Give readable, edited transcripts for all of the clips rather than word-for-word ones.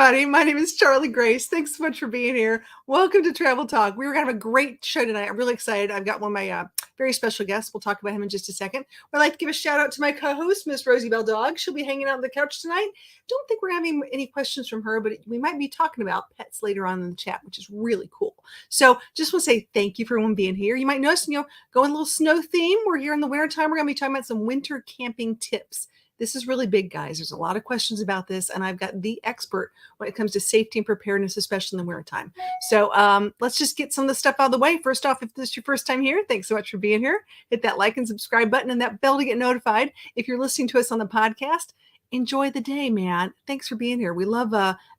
everybody. My name is Charlie Grace. Thanks so much for being here. Welcome to Travel Talk. We're going to have a great show tonight. I'm really excited. I've got one of my very special guests. We'll talk about him in just a second. I'd like to give a shout out to my co-host, Miss Rosie Bell Dog. She'll be hanging out on the couch tonight. Don't think we're having any questions from her, but we might be talking about pets later on in the chat, which is really cool. So just want to say thank you for everyone being here. You might notice, going a little snow theme. We're here in the winter time. We're going to be talking about some winter camping tips. This is really big, guys. There's a lot of questions about this, and I've got the expert when it comes to safety and preparedness, especially in the wintertime. So let's just get some of the stuff out of the way. First off, if this is your first time here, thanks so much for being here. Hit that like and subscribe button and that bell to get notified. If you're listening to us on the podcast, enjoy the day, man. Thanks for being here. We love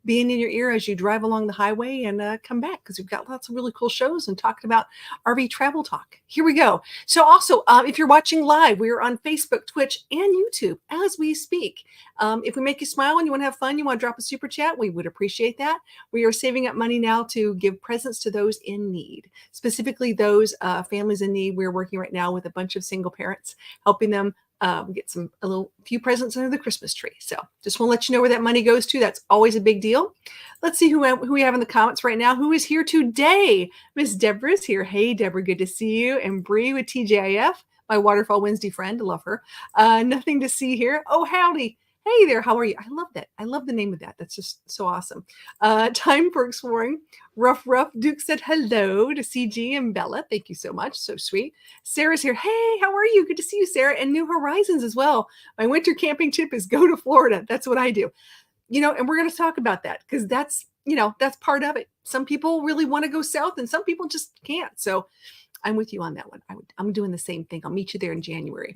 being in your ear as you drive along the highway and come back because we've got lots of really cool shows and talking about RV travel talk. Here we go. So also, if you're watching live, we are on Facebook, Twitch, and YouTube as we speak. If we make you smile and you want to have fun, you want to drop a super chat, we would appreciate that. We are saving up money now to give presents to those in need, specifically those families in need. We're working right now with a bunch of single parents, helping them get a few presents under the Christmas tree. So just want to let you know where that money goes to. That's always a big deal. Let's see who we have in the comments right now. Who is here today? Miss Deborah's here. Hey, Deborah, good to see you. And Bree with TJIF, my Waterfall Wednesday friend. I love her. Nothing to see here. Oh, howdy. Hey there, how are you? I love that. I love the name of that. That's just so awesome. Time for exploring. Rough Duke said hello to CG and Bella. Thank you so much. So sweet. Sarah's here. Hey, how are you? Good to see you, Sarah. And New Horizons as well. My winter camping tip is go to Florida. That's what I do. And we're going to talk about that because that's part of it. Some people really want to go south and some people just can't. So I'm with you on that one. I'm doing the same thing. I'll meet you there in January.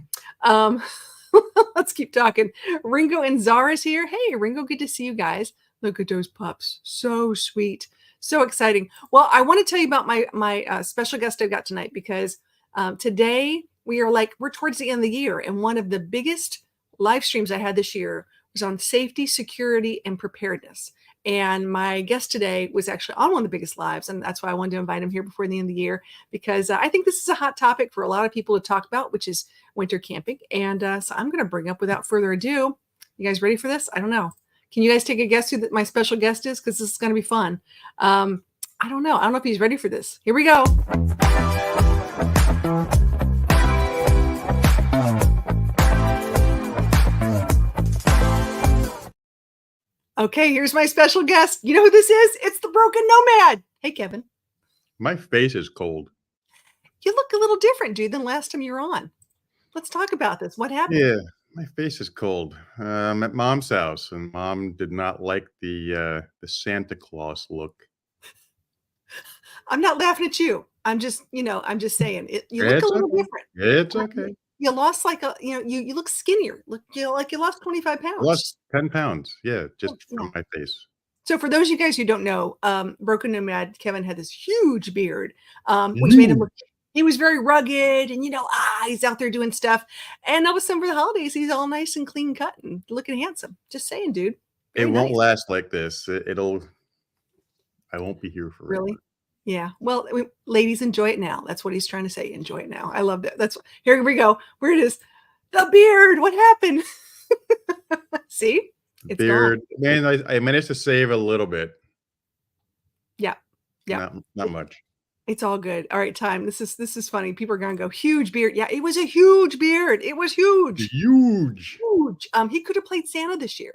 Let's keep talking. Ringo and Zara's here. Hey, Ringo, good to see you guys. Look at those pups. So sweet. So exciting. Well, I want to tell you about my special guest I've got tonight because today we're towards the end of the year. And one of the biggest live streams I had this year was on safety, security, and preparedness. And my guest today was actually on one of the biggest lives. And that's why I wanted to invite him here before the end of the year, because I think this is a hot topic for a lot of people to talk about, which is winter camping. And so I'm going to bring up without further ado. You guys ready for this? I don't know. Can you guys take a guess who my special guest is? Because this is going to be fun. I don't know. I don't know if he's ready for this. Here we go. Okay, here's my special guest. You know who this is? It's the Broken Nomad. Hey, Kevin. My face is cold. You look a little different, dude, than last time you were on. Let's talk about this. What happened? Yeah, my face is cold. I'm at Mom's house, and Mom did not like the Santa Claus look. I'm not laughing at you. I'm just saying you look a little different. It's okay. You lost you look skinnier. You lost 25 pounds. Lost 10 pounds. Yeah, just from my face. So for those of you guys who don't know, Broken Nomad Kevin had this huge beard, which made him look. He was very rugged, and he's out there doing stuff. And all of a sudden, for the holidays, he's all nice and clean cut and looking handsome. Just saying, dude. Really it won't last like this. I won't be here forever. Really? Yeah. Well, ladies, enjoy it now. That's what he's trying to say. Enjoy it now. I love that. Here we go. Where it is. The beard. What happened? See? It's beard. Gone. Man, I managed to save a little bit. Yeah. Yeah. Not much. It's all good. All right, time. This is funny. People are gonna go, huge beard. Yeah, it was a huge beard. It was huge. Huge. He could have played Santa this year.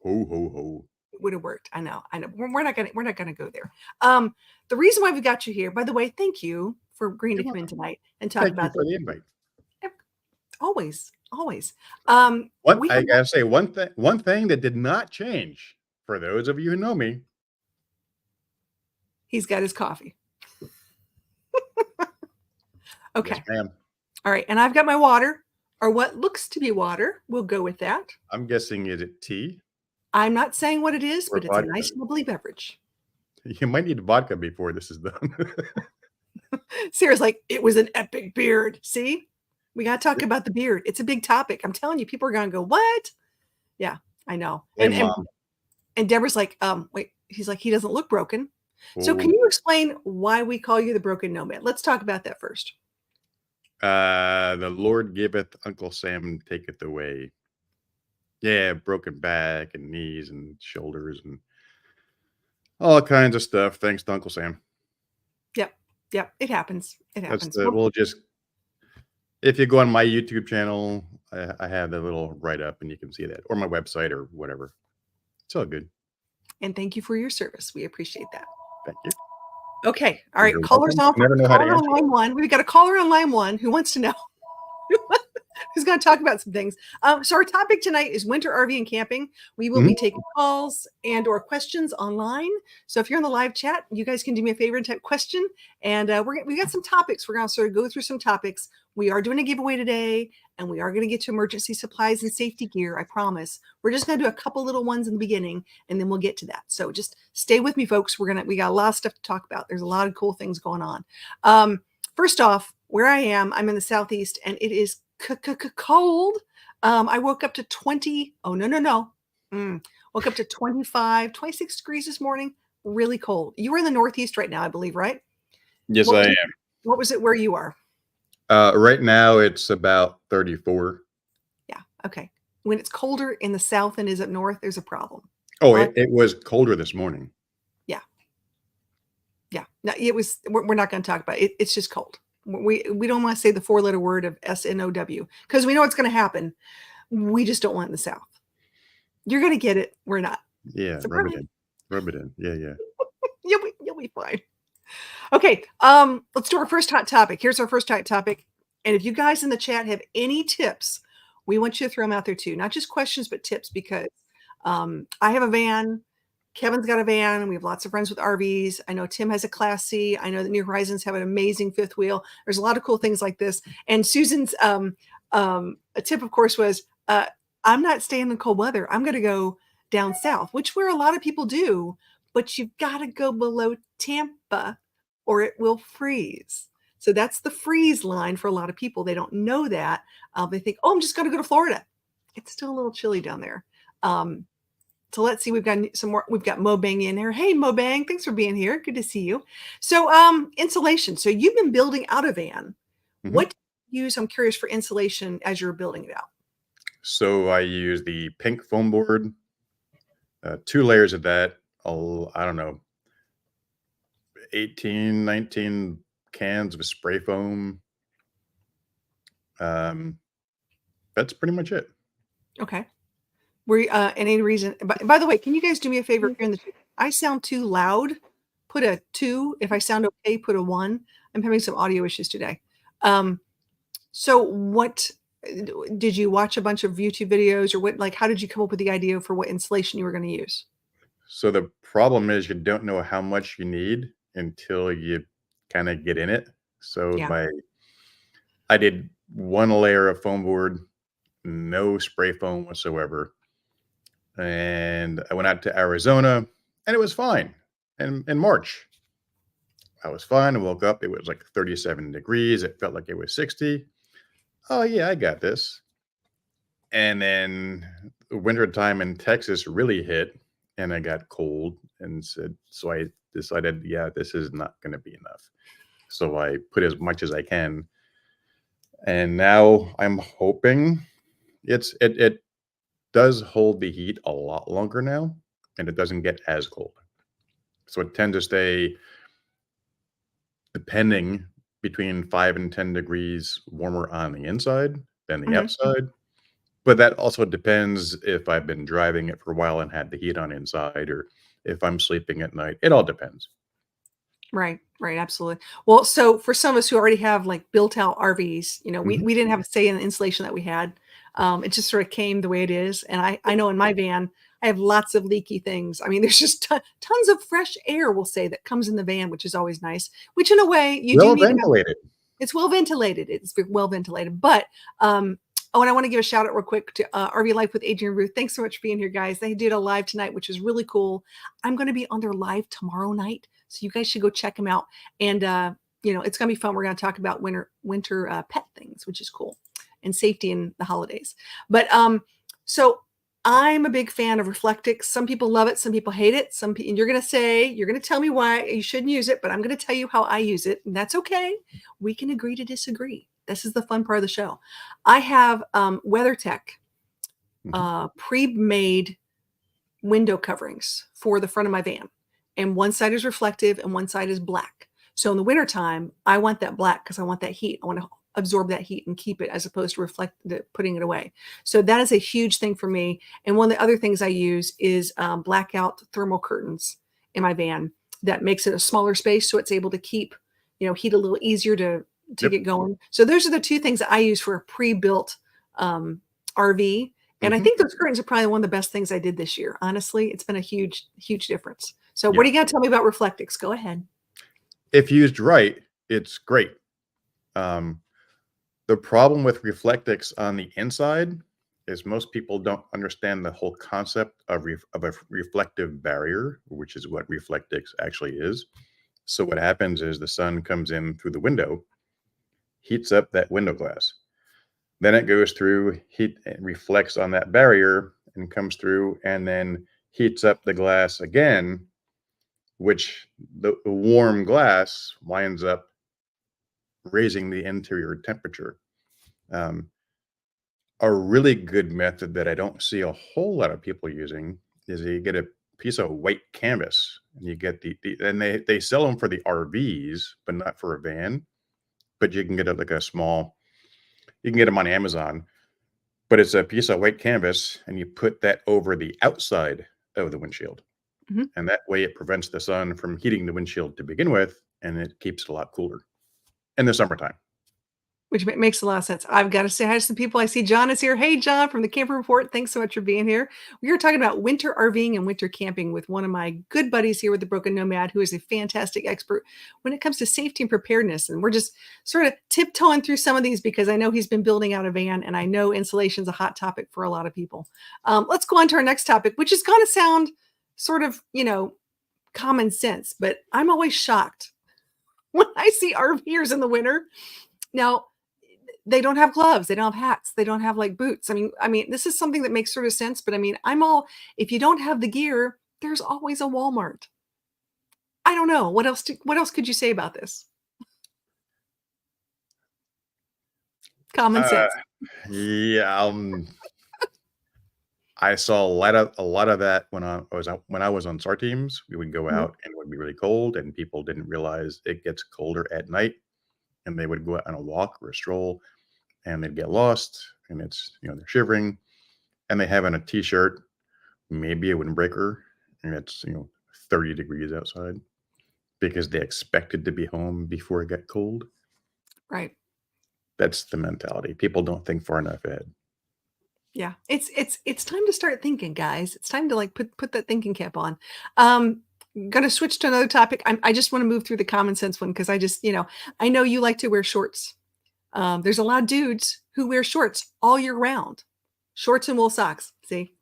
Ho ho ho. It would have worked. I know. We're not gonna go there. The reason why we got you here, by the way, thank you for agreeing to come in tonight and talk about the invite. Always. I gotta say one thing that did not change for those of you who know me. He's got his coffee. Okay. Yes, ma'am. All right. And I've got my water, or what looks to be water. We'll go with that. I'm guessing, is it tea? I'm not saying what it is, but it's a nice, lovely beverage. You might need vodka before this is done. Sarah's like, it was an epic beard. See? We got to talk about the beard. It's a big topic. I'm telling you, people are going to go, what? Yeah, I know. And Deborah's like, wait, he's like, he doesn't look broken. Ooh. So can you explain why we call you the Broken Nomad? Let's talk about that first. The Lord giveth, Uncle Sam taketh away. Yeah, broken back and knees and shoulders and all kinds of stuff. Thanks to Uncle Sam. Yep. Yep. It happens. It That's happens. the we'll just if you go on my YouTube channel, I have the little write up and you can see that, or my website or whatever. It's all good. And thank you for your service. We appreciate that. Thank you. Okay. All right. You're Callers welcome. on I never know how to caller on answer. line one. We've got a caller on line one who wants to know who's going to talk about some things. So our topic tonight is winter RV and camping. We will be taking calls and or questions online. So if you're in the live chat, you guys can do me a favor and type question. And we got some topics. We're going to sort of go through some topics. We are doing a giveaway today, and we are going to get to emergency supplies and safety gear. I promise. We're just going to do a couple little ones in the beginning, and then we'll get to that. So just stay with me, folks. We got a lot of stuff to talk about. There's a lot of cool things going on. First off, where I am, I'm in the Southeast, and it is cold. I woke up to 20. Oh, no. Woke up to 25, 26 degrees this morning. Really cold. You were in the Northeast right now, I believe, right? Yes, I am. What was it where you are? Right now it's about 34. Yeah. Okay. When it's colder in the South than is up North, there's a problem. Oh, it was colder this morning. Yeah. Yeah. No, it was. We're not going to talk about it. It's just cold. We don't want to say the 4-letter word of SNOW because we know it's going to happen. We just don't want it in the South. You're going to get it. We're not. Yeah, So rub it in. Rub it in. Yeah. You'll be fine. Okay. Let's do our first hot topic. Here's our first hot topic. And if you guys in the chat have any tips, we want you to throw them out there too. Not just questions, but tips, because I have a van. Kevin's got a van. We have lots of friends with RVs. I know Tim has a Class C. I know that New Horizons have an amazing fifth wheel. There's a lot of cool things like this. And Susan's a tip, of course, was I'm not staying in cold weather. I'm going to go down south, which where a lot of people do, but you've got to go below Tampa or it will freeze. So that's the freeze line for a lot of people. They don't know that. They think, oh, I'm just going to go to Florida. It's still a little chilly down there. So let's see. We've got some more. We've got Mo Bang in here. Hey, Mo Bang. Thanks for being here. Good to see you. So insulation. So you've been building out a van. Mhm. What do you use? I'm curious for insulation as you're building it out. So I use the pink foam board, 2 layers of that. I don't know, 18, 19 cans of spray foam. That's pretty much it. Okay. Any reason? By the way, can you guys do me a favor here in the? I sound too loud. Put a 2. If I sound okay, put a 1. I'm having some audio issues today. So what did you watch a bunch of YouTube videos or what? Like, how did you come up with the idea for what insulation you were going to use? So the problem is you don't know how much you need until you kind of get in it. So Yeah. I did 1 layer of foam board, no spray foam whatsoever. And I went out to Arizona and it was fine. And in March, I was fine. I woke up, it was like 37 degrees. It felt like it was 60. Oh yeah, I got this. And then the winter time in Texas really hit and I got cold and so I decided, yeah, this is not going to be enough. So I put as much as I can. And now I'm hoping it does hold the heat a lot longer now and it doesn't get as cold. So it tends to stay depending between 5 and 10 degrees warmer on the inside than the outside. But that also depends if I've been driving it for a while and had the heat on inside or if I'm sleeping at night. It all depends. Right. Absolutely. Well, so for some of us who already have like built out RVs, we didn't have a say in the insulation that we had. It just sort of came the way it is. And I know in my van, I have lots of leaky things. I mean, there's just tons of fresh air, we'll say, that comes in the van, which is always nice, which in a way you Well do need ventilated. It's well ventilated. It's well ventilated. But and I want to give a shout out real quick to RV Life with Adrian Ruth. Thanks so much for being here, guys. They did a live tonight, which is really cool. I'm going to be on their live tomorrow night. So you guys should go check them out. And, it's going to be fun. We're going to talk about winter pet things, which is cool, and safety in the holidays. But so I'm a big fan of Reflectix. Some people love it. Some people hate it. And you're going to tell me why you shouldn't use it, but I'm going to tell you how I use it. And that's okay. We can agree to disagree. This is the fun part of the show. I have WeatherTech pre-made window coverings for the front of my van. and one side is reflective and one side is black. So in the wintertime, I want that black because I want that heat. I want to absorb that heat and keep it as opposed to putting it away. So that is a huge thing for me. And one of the other things I use is blackout thermal curtains in my van that makes it a smaller space so it's able to keep, heat a little easier to Yep. get going. So those are the two things that I use for a pre-built RV. And I Mhm. think those curtains are probably one of the best things I did this year. Honestly, it's been a huge, huge difference. So what Yeah. are you going to tell me about Reflectix? Go ahead. If used right, it's great. Um, the problem with Reflectix on the inside is most people don't understand the whole concept of a reflective barrier, which is what Reflectix actually is. So what happens is the sun comes in through the window, heats up that window glass. Then it goes through, heat reflects on that barrier and comes through and then heats up the glass again, which the warm glass winds up raising the interior temperature. Um, a really good method that I don't see a whole lot of people using is you get a piece of white canvas and you get and they sell them for the RVs, but not for a van. But you can get it like a small, you can get them on Amazon, but it's a piece of white canvas and you put that over the outside of the windshield. Mhm. And that way it prevents the sun from heating the windshield to begin with, and it keeps it a lot cooler in the summertime. Which makes a lot of sense. I've got to say hi to some people. I see John is here. Hey, John from the Camper Report. Thanks so much for being here. We are talking about winter RVing and winter camping with one of my good buddies here with the Broken Nomad, who is a fantastic expert when it comes to safety and preparedness. And we're just sort of tiptoeing through some of these because I know he's been building out a van, and I know insulation is a hot topic for a lot of people. Let's go on to our next topic, which is going to sound sort of, common sense, but I'm always shocked when I see RVers in the winter. Now, they don't have gloves, they don't have hats, they don't have, like, boots. I mean, this is something that makes sort of sense, but I mean, if you don't have the gear, there's always a Walmart. I don't know. What else could you say about this? Common Uh, sense. yeah, I saw a lot of that when I was on SAR teams. We would go Mhm. out and it would be really cold, and people didn't realize it gets colder at night, and they would go out on a walk or a stroll, and they'd get lost, and they're shivering, and they have on a t-shirt, maybe a windbreaker, and it's 30 degrees outside because they expected to be home before it got cold. Right. That's the mentality. People don't think far enough ahead. Yeah. It's time to start thinking, guys. It's time to, like, put that thinking cap on. Um, Gonna switch to another topic. I just wanna move through the common sense one because I know you like to wear shorts. There's a lot of dudes who wear shorts all year round. Shorts and wool socks. See?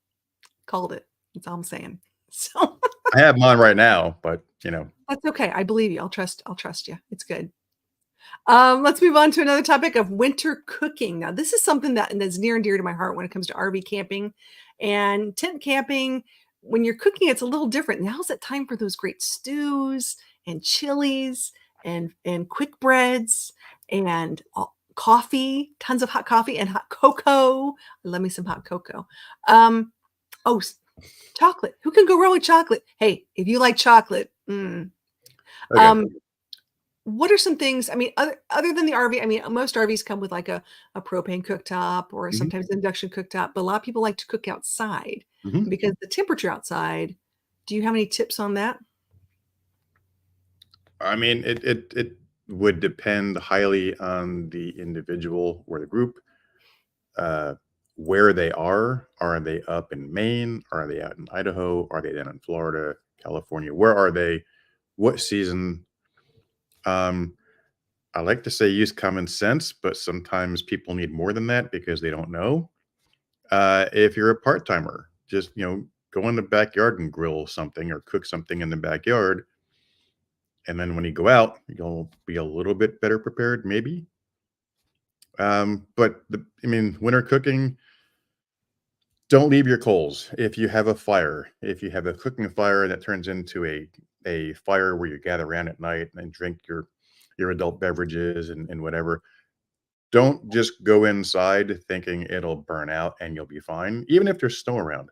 Called it. That's all I'm saying. So I have mine right now, but that's okay. I believe you. I'll trust you. It's good. Let's move on to another topic of winter cooking. Now, this is something that's near and dear to my heart when it comes to RV camping and tent camping. When you're cooking, it's a little different. Now's that time for those great stews and chilies and quick breads and coffee, tons of hot coffee and hot cocoa. Love me some hot cocoa. Um, oh, chocolate. Who can go wrong with chocolate? Hey, if you like chocolate, okay. um, what are some things? I mean, other than the RV, I mean, most RVs come with like a propane cooktop or Mhm, sometimes an induction cooktop, but a lot of people like to cook outside mhm. because the temperature outside. Do you have any tips on that? I mean, it would depend highly on the individual or the group, uh, where they are. Are they up in Maine? Are they out in Idaho? Are they down in Florida, California? Where are they? What season? Um, I like to say use common sense, but sometimes people need more than that because they don't know. If you're a part timer, just go in the backyard and grill something or cook something in the backyard. And then when you go out, you'll be a little bit better prepared, maybe. But I mean, winter cooking, don't leave your coals. If you have a fire, if you have a cooking fire that turns into a fire where you gather around at night and drink your adult beverages and whatever, don't just go inside thinking it'll burn out and you'll be fine. Even if there's snow around,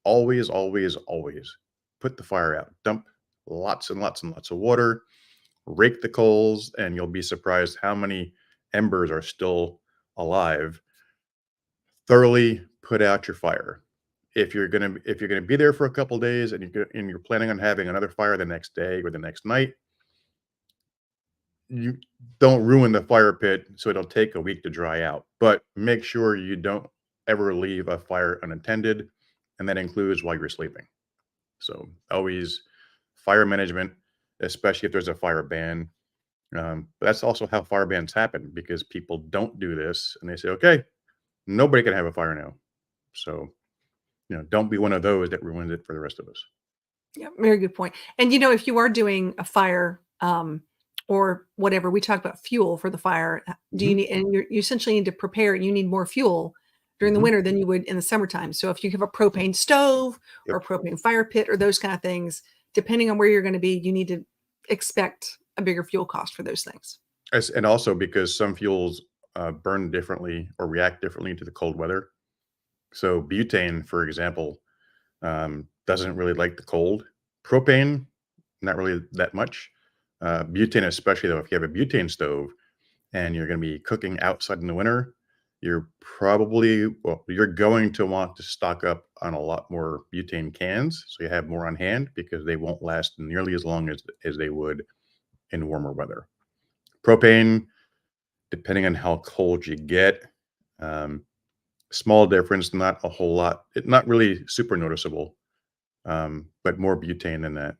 always, always, always put the fire out. Dump lots and lots and lots of water, rake the coals, and you'll be surprised how many embers are still alive. Thoroughly put out your fire. If you're gonna be there for a couple days and you're planning on having another fire the next day or the next night, you don't ruin the fire pit so it'll take a week to dry out. But make sure you don't ever leave a fire unattended, and that includes while you're sleeping. So always fire management, especially if there's a fire ban. But that's also how fire bans happen because people don't do this and they say, okay, nobody can have a fire now. So, don't be one of those that ruins it for the rest of us. Yeah, very good point. And if you are doing a fire, or whatever, we talk about fuel for the fire. Do you Mhm, need, and you essentially need to prepare, you need more fuel during the mhm, winter than you would in the summertime. So if you have a propane stove or yep. a propane fire pit or those kind of things, depending on where you're going to be, you need to expect a bigger fuel cost for those things. And also because some fuels burn differently or react differently to the cold weather. So butane, for example, doesn't really like the cold. Propane, not really that much. Butane, especially though, if you have a butane stove and you're going to be cooking outside in the winter, you're going to want to stock up on a lot more butane cans so you have more on hand because they won't last nearly as long as they would in warmer weather. Propane, depending on how cold you get, um, small difference, not a whole lot. Not really super noticeable, but more butane than that.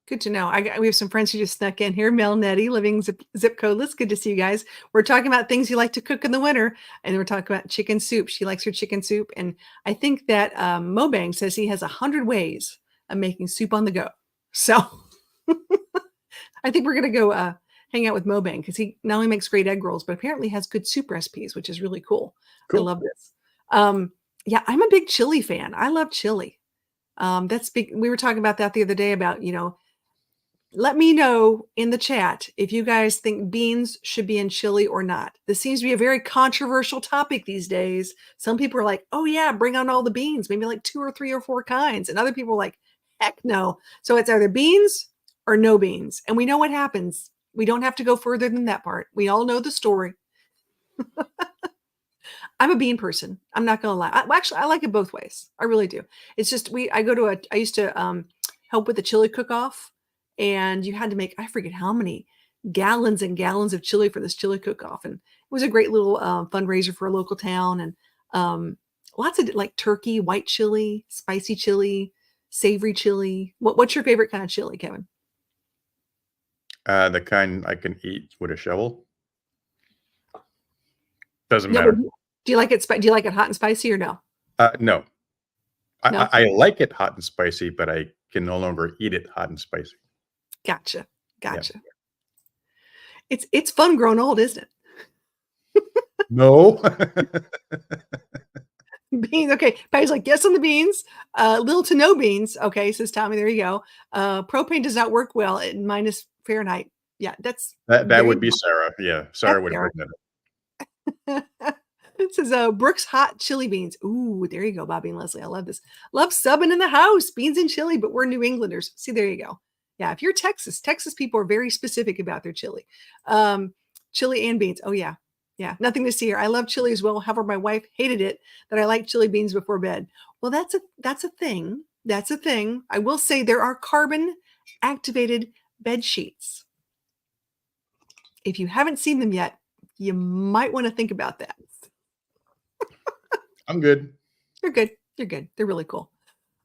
Good to know. We have some friends who just snuck in here. Mel Nettie, living zip codeless. Good to see you guys. We're talking about things you like to cook in the winter, and we're talking about chicken soup. She likes her chicken soup, and I think that Mobang says he has 100 ways of making soup on the go. So I think we're gonna go hang out with Mobang because he not only makes great egg rolls, but apparently has good soup recipes, which is really cool. I Cool. love this. Um, yeah, I'm a big chili fan. I love chili. That's big. We were talking about that the other day about let me know in the chat if you guys think beans should be in chili or not. This seems to be a very controversial topic these days. Some people are like, oh, yeah, bring on all the beans, maybe like 2 or 3 or 4 kinds. And other people are like, heck no. So it's either beans or no beans. And we know what happens. We don't have to go further than that part. We all know the story. I'm a bean person. I'm not going to lie. Actually, I like it both ways. I really do. It's just I used to help with the chili cook-off, and you had to make, I forget how many gallons and gallons of chili for this chili cook-off. And it was a great little fundraiser for a local town. And lots of like turkey, white chili, spicy chili, savory chili. What's your favorite kind of chili, Kevin? The kind I can eat with a shovel. Doesn't No, but matter. do you like it? Do you like it hot and spicy or no? No, I, No. I I like it hot and spicy, but I can no longer eat it hot and spicy. Gotcha. Yeah. Gotcha. It's fun growing old, isn't it? No. Beans. Okay. Patty's like, yes on the beans. Little to no beans. Okay, says Tommy. There you go. Propane does not work well at minus Fahrenheit. Yeah, that's That very would be Sarah. Yeah, that's Sarah would fair. bring It says Brooks hot chili beans. Ooh, there you go, Bobby and Leslie. I love this. Love subbing in the house, beans and chili, but we're New Englanders. See, there you go. Yeah, if you're Texas people are very specific about their chili. Um, Chili and beans. Oh yeah. Yeah, nothing to see here. I love chili as well. However, my wife hated it that I like chili beans before bed. Well, that's a thing. That's a thing. I will say there are carbon activated bed sheets. If you haven't seen them yet, you might want to think about that. I'm good. You're good. You're good. They're really cool.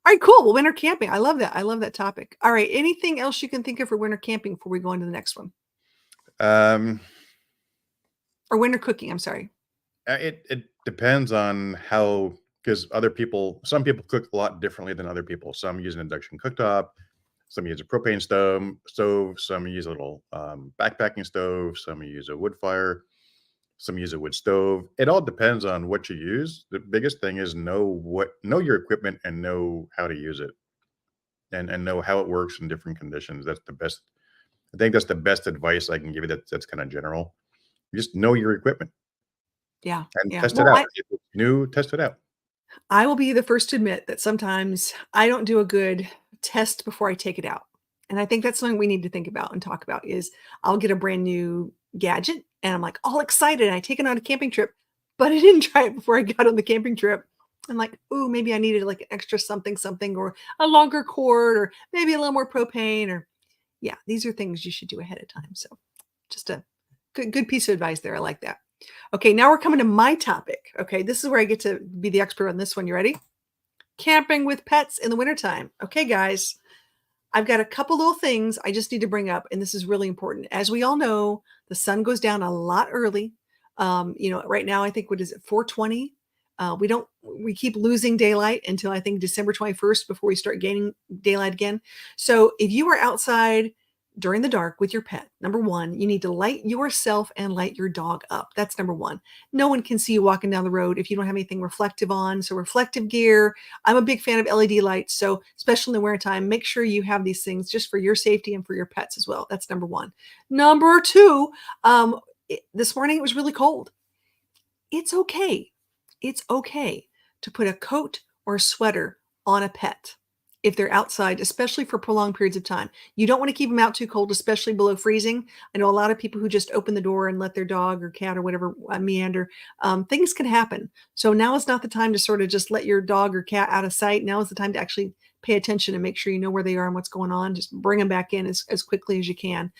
All right, cool. Well, winter camping. I love that. I love that topic. All right. Anything else you can think of for winter camping before we go into the next one? Um, Or winter cooking, I'm sorry. it depends on how, because some people cook a lot differently than other people. Some use an induction cooktop, some use a propane stove, some use a little backpacking stove, some use a wood fire, some use a wood stove. It all depends on what you use. The biggest thing is know your equipment and know how to use it, and know how it works in different conditions. That's the best. I think that's the best advice I can give you. That's kind of general. Just know your equipment Yeah. and Yeah. test it Well, out. If it's new, test it out. I will be the first to admit that sometimes I don't do a good test before I take it out. And I think that's something we need to think about and talk about is I'll get a brand new gadget and I'm like all excited. And I take it on a camping trip, but I didn't try it before I got on the camping trip. I'm like, ooh, maybe I needed like an extra something, or a longer cord, or maybe a little more propane, or yeah, these are things you should do ahead of time. So just a good piece of advice there. I like that. Okay, now we're coming to my topic. Okay, this is where I get to be the expert on this one. You ready? Camping with pets in the wintertime. Okay, guys, I've got a couple little things I just need to bring up, and this is really important. As we all know, the sun goes down a lot early. Right now I think what is it, 4:20? We keep losing daylight until I think December 21st before we start gaining daylight again. So if you are outside during the dark with your pet, number one, you need to light yourself and light your dog up. That's number one. No one can see you walking down the road if you don't have anything reflective on. So reflective gear. I'm a big fan of LED lights. So especially in the wintertime, make sure you have these things just for your safety and for your pets as well. That's number one. Number two, this morning it was really cold. It's okay. It's okay to put a coat or a sweater on a pet if they're outside, especially for prolonged periods of time. You don't want to keep them out too cold, especially below freezing. I know a lot of people who just open the door and let their dog or cat or whatever meander. Things can happen. So now is not the time to sort of just let your dog or cat out of sight. Now is the time to actually pay attention and make sure you know where they are and what's going on. Just bring them back in as quickly as you can,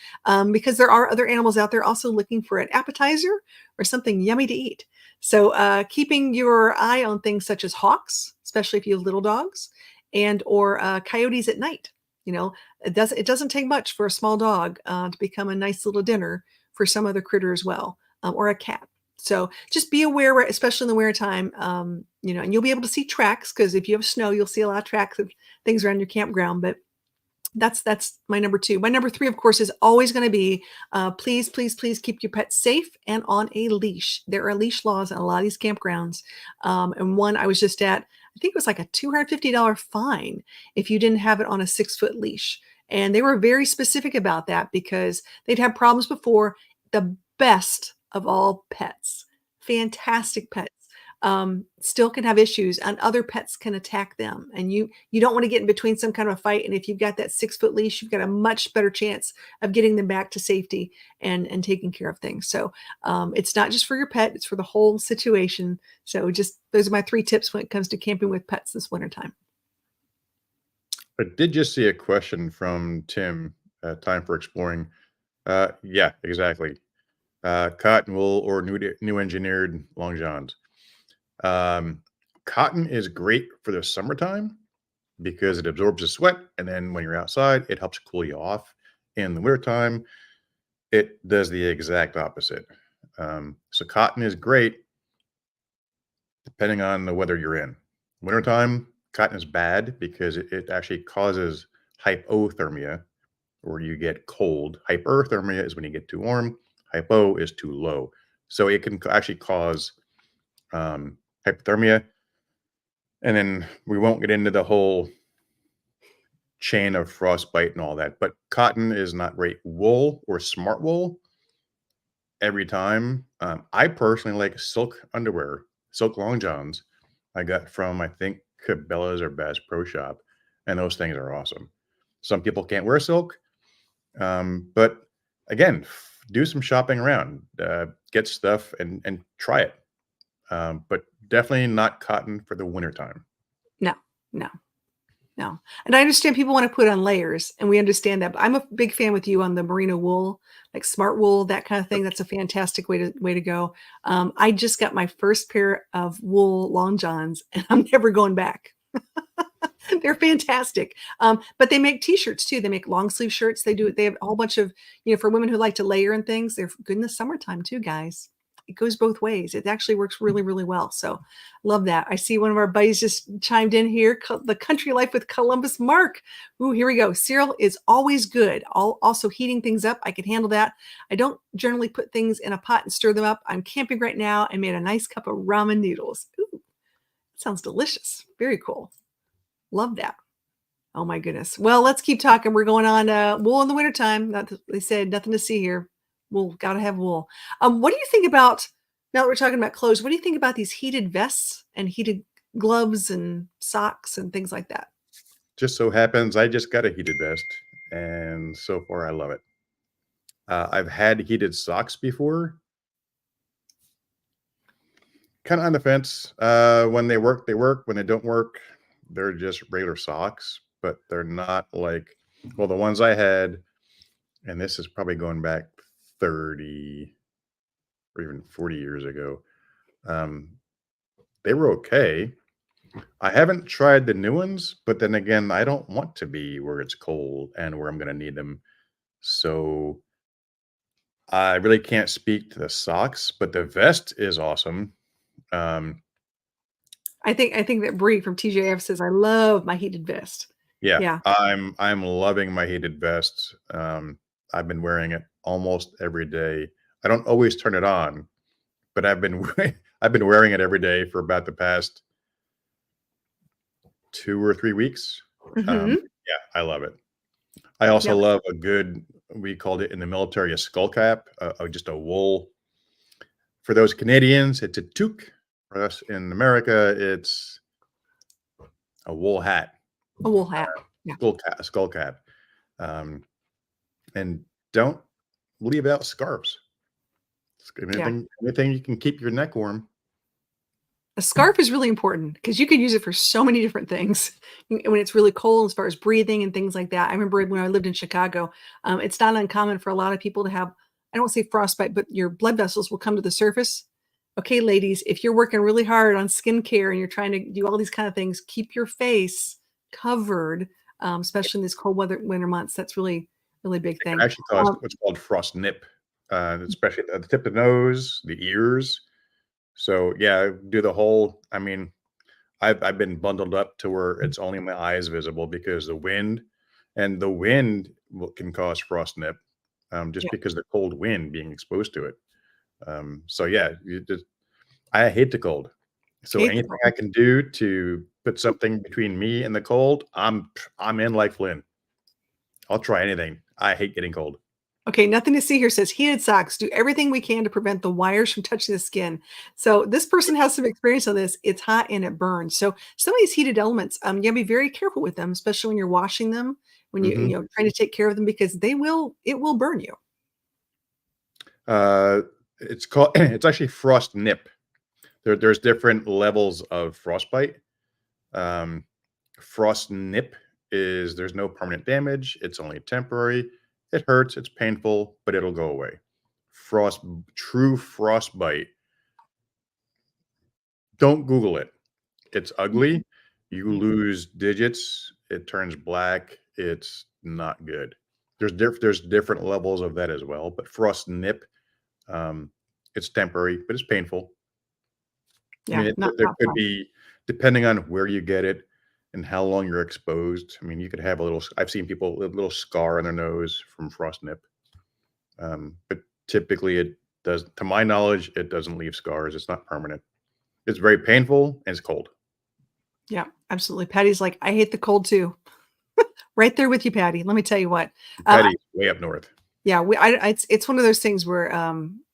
because there are other animals out there also looking for an appetizer or something yummy to eat. So keeping your eye on things such as hawks, especially if you have little dogs, and or coyotes at night. It doesn't take much for a small dog to become a nice little dinner for some other critter as well, or a cat. So just be aware, especially in the wintertime, and you'll be able to see tracks, because if you have snow, you'll see a lot of tracks of things around your campground. But that's my number two. My number three, of course, is always going to be please, please, please keep your pets safe and on a leash. There are leash laws in a lot of these campgrounds. And one I was just at, I think it was like a $250 fine if you didn't have it on a 6-foot leash. And they were very specific about that because they'd had problems before. The best of all pets, fantastic pets, still can have issues, and other pets can attack them. And you don't want to get in between some kind of a fight. And if you've got that 6-foot leash, you've got a much better chance of getting them back to safety and taking care of things. So it's not just for your pet, it's for the whole situation. So just those are my 3 tips when it comes to camping with pets this wintertime. I did just see a question from Tim. Time for exploring. Yeah, exactly. Cotton wool or new engineered long johns. Cotton is great for the summertime because it absorbs the sweat, and then when you're outside, it helps cool you off. In the wintertime, it does the exact opposite. So cotton is great depending on the weather you're in. Wintertime, cotton is bad because it actually causes hypothermia, or you get cold. Hyperthermia is when you get too warm. Hypo is too low. So it can actually cause hypothermia. And then we won't get into the whole chain of frostbite and all that. But cotton is not great. Wool or smart wool, every time. I personally like silk underwear, silk long johns. I got from, I think, Cabela's or Bass Pro Shop. And those things are awesome. Some people can't wear silk. But again, do some shopping around, get stuff and try it. But definitely not cotton for the wintertime. No, no, no. And I understand people want to put on layers, and we understand that. But I'm a big fan with you on the merino wool, like smart wool, that kind of thing. That's a fantastic way to go. I just got my first pair of wool long johns, and I'm never going back. They're fantastic. But they make t-shirts too. They make long sleeve shirts. They have a whole bunch of, for women who like to layer and things. They're good in the summertime too, guys. It goes both ways. It actually works really, really well. So love that. I see one of our buddies just chimed in here. The Country Life with Columbus Mark. Ooh, here we go. Cereal is always good. Also heating things up. I can handle that. I don't generally put things in a pot and stir them up. I'm camping right now and made a nice cup of ramen noodles. Ooh, sounds delicious. Very cool. Love that. Oh my goodness. Well, let's keep talking. We're going on wool in the wintertime. They said nothing to see here. Wool, gotta have wool. What do you think about, now that we're talking about clothes, what do you think about these heated vests and heated gloves and socks and things like that? just so happens I just got a heated vest, and so far I love it. I've had heated socks before. Kind of on the fence. When they work, they work. When they don't work, they're just regular socks, but they're not like, well, the ones I had, and this is probably going back 30 or even 40 years ago. Um, they were okay. I haven't tried the new ones, but then again, I don't want to be where it's cold and where I'm going to need them. So I really can't speak to the socks, but the vest is awesome. Um, I think that Bree from TJF says, I love my heated vest. yeah, Yeah. I'm loving my heated vest. I've been wearing it almost every day. I don't always turn it on, but I've been wearing it every day for about the past 2 or 3 weeks. Hmm. Yeah, I love it. I also Yeah. love a good, we called it in the military a skull cap, just a wool. For those Canadians, it's a toque. For us in America, it's a wool hat, A wool hat. Yeah. skull cap. Um, and don't leave out scarves. Yeah. Anything you can keep your neck warm. A scarf is really important because you could use it for so many different things when it's really cold, as far as breathing and things like that. I remember when I lived in Chicago, it's not uncommon for a lot of people to have, I don't say frostbite, but your blood vessels will come to the surface. Okay, ladies, if you're working really hard on skincare and you're trying to do all these kind of things, keep your face covered, especially in these cold winter months. That's really, really big It can thing. actually cause what's called frost nip, especially at the tip of the nose, the ears. So yeah, do the whole. I mean, I've been bundled up to where it's only my eyes visible because the wind can cause frost nip, just Yeah, because the cold wind being exposed to it. So yeah, I hate the cold. So hate the anything I can do to put something between me and the cold, I'm in like Flynn. I'll try anything. I hate getting cold. Okay, nothing to see here says heated socks do everything we can to prevent the wires from touching the skin. So this person has some experience on this. It's hot and it burns. So some of these heated elements, you gotta be very careful with them, especially when you're washing them, when Mhm. trying to take care of them because it will burn you. Uh, it's called it's actually frost nip. There's different levels of frostbite. Um, Frost nip is there's no permanent damage. It's only temporary. It hurts. It's painful, but it'll go away. Frost True frostbite. Don't Google it. It's ugly. You lose digits. It turns black. It's not good. There's different levels of that as well. But frost nip, um, it's temporary, but it's painful. I Yeah, mean, there not could fun. be, depending on where you get it and how long you're exposed. I mean, you could have a little. I've seen people with a little scar on their nose from frost nip, but typically it does. To my knowledge, it doesn't leave scars. It's not permanent. It's very painful and it's cold. Yeah, absolutely. Patty's like, I hate the cold too. Right there with you, Patty. Let me tell you what. Patty's way up north. Yeah, it's one of those things where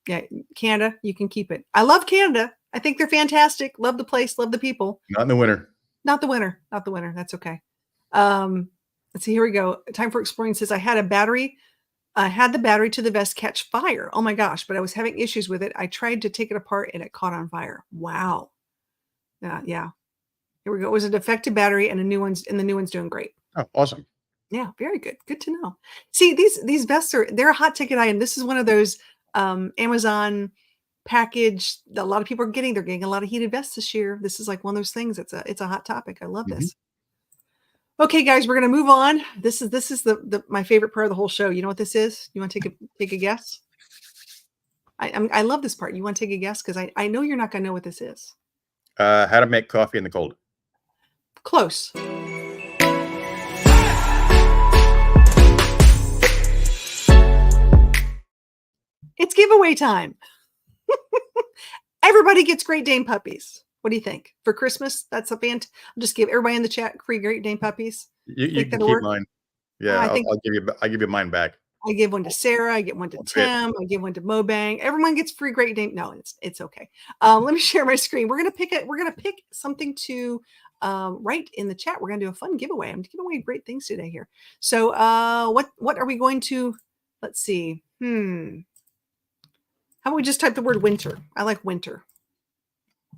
yeah, Canada, you can keep it. I love Canada. I think they're fantastic. Love the place, love the people. Not in the winter. Not the winter, not the winter. That's okay. Um, let's see. Here we go. Time for exploring says I had a battery. I had the battery to the vest catch fire. Oh my gosh! But I was having issues with it. I tried to take it apart and it caught on fire. Wow. Yeah, yeah. Here we go. It was a defective battery and the new one's doing great. Oh, awesome. Yeah, very good. Good to know. See, these vests they're a hot ticket item. This is one of those Amazon package that a lot of people are getting. They're getting a lot of heated vests this year. This is like one of those things. It's a hot topic. I love Mhm. this. Okay, guys, we're gonna move on. This is the my favorite part of the whole show. You know what this is? You want to take a guess? I love this part. You want to take a guess because I know you're not gonna know what this is. How to make coffee in the cold. Close. It's giveaway time. Everybody gets Great Dane puppies. What do you think? For Christmas, that's a I'll just give everybody in the chat free Great Dane puppies. You Think can that'll keep work? mine. Yeah, I think I'll give you mine back. I give one to Sarah, I get one to Won't fit. Tim, I give one to Mobang. Everyone gets free Great Dane. No, it's okay. Let me share my screen. We're gonna pick something to write in the chat. We're going to do a fun giveaway. I'm giving away great things today here. So what are we going to, let's see. How about we just type the word winter? I like winter.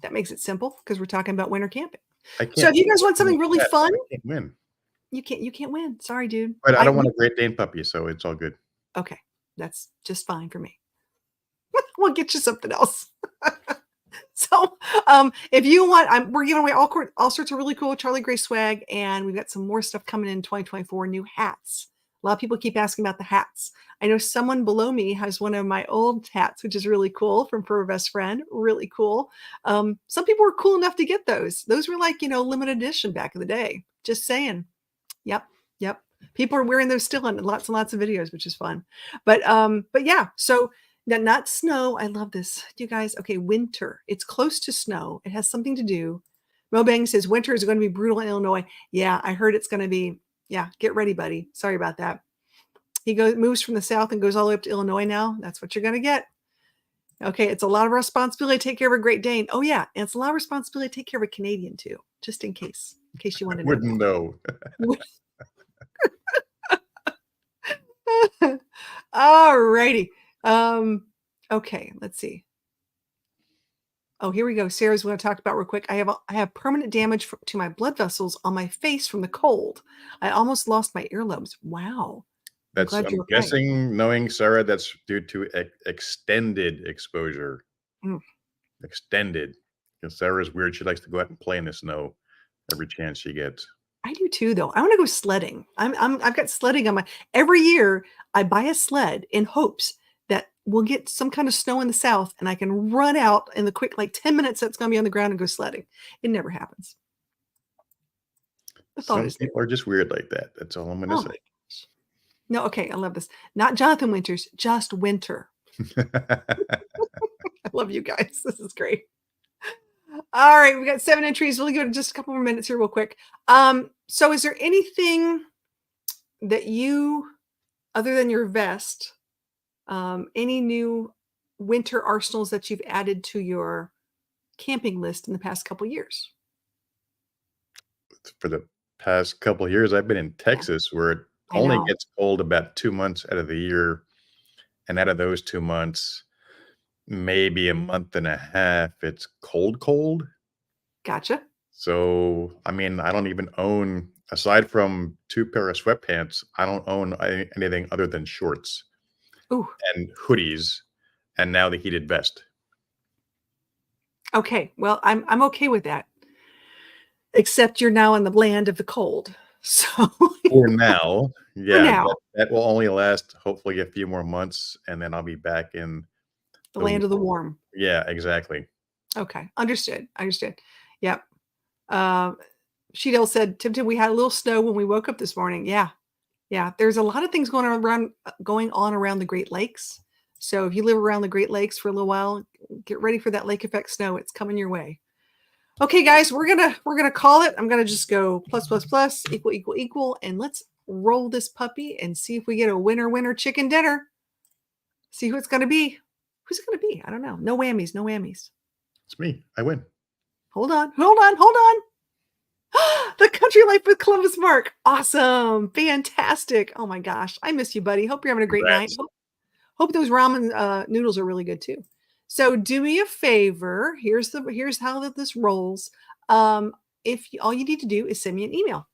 That makes it simple because we're talking about winter camping. So if you guys want something really fun, I can't win. You can't win. Sorry, dude. But I don't want a Great Dane puppy, so it's all good. Okay. That's just fine for me. We'll get you something else. So if you want, we're giving away all sorts of really cool Charlie Gray swag, and we've got some more stuff coming in 2024, new hats. A lot of people keep asking about the hats. I know someone below me has one of my old hats, which is really cool, from Fur Best Friend. Really cool. Some people were cool enough to get those. Those were like, limited edition back in the day. Just saying. Yep. People are wearing those still in lots and lots of videos, which is fun. But yeah, so not snow. I love this. You guys, okay, winter. It's close to snow. It has something to do. Mobang says winter is going to be brutal in Illinois. Yeah, I heard it's going to be. Yeah, get ready, buddy. Sorry about that. He moves from the south and goes all the way up to Illinois now. That's what you're going to get. Okay, it's a lot of responsibility to take care of a Great Dane. Oh yeah, and it's a lot of responsibility to take care of a Canadian too, just in case you want to know. Wouldn't know. All righty. Okay, let's see. Oh, here we go. Sarah's going to talk about real quick. I have permanent damage to my blood vessels on my face from the cold. I almost lost my earlobes. Wow. I'm guessing, knowing Sarah, that's due to extended exposure. Extended. Because Sarah's weird. She likes to go out and play in the snow every chance she gets. I do too, though. I want to go sledding. I've got sledding on every year. I buy a sled in hopes that we'll get some kind of snow in the south and I can run out in the quick, 10 minutes that's going to be on the ground and go sledding. It never happens. Some people are just weird like that. That's all I'm going to say. No, okay. I love this. Not Jonathan Winters, just winter. I love you guys. This is great. All right, we got 7 entries. We'll give it just a couple more minutes here real quick. So is there anything that other than your vest, any new winter arsenals that you've added to your camping list in the past couple years? For the past couple of years, I've been in Texas where it only gets cold about 2 months out of the year. And out of those 2 months, maybe a month and a half, it's cold. Gotcha. So, I mean, I don't even own, aside from 2 pair of sweatpants, I don't own anything other than shorts. Ooh. And hoodies, and now the heated vest. Okay, well, I'm okay with that. Except you're now in the land of the cold. So for now, yeah, for now. That will only last hopefully a few more months, and then I'll be back in the land of the warm. Yeah, exactly. Okay, understood. Yep. Sheedale said, Tim, we had a little snow when we woke up this morning. Yeah. There's a lot of things going on around the Great Lakes. So if you live around the Great Lakes for a little while, get ready for that lake effect snow. It's coming your way. Okay, guys, we're gonna call it. I'm gonna just go plus equal, and let's roll this puppy and see if we get a winner chicken dinner. See who it's gonna be. Who's it gonna be? I don't know. No whammies. It's me. I win. Hold on. The Country Life with Columbus Mark. Awesome. Fantastic. Oh my gosh. I miss you, buddy. Hope you're having a great night. Hope those ramen noodles are really good too. So do me a favor. Here's how this rolls. All you need to do is send me an email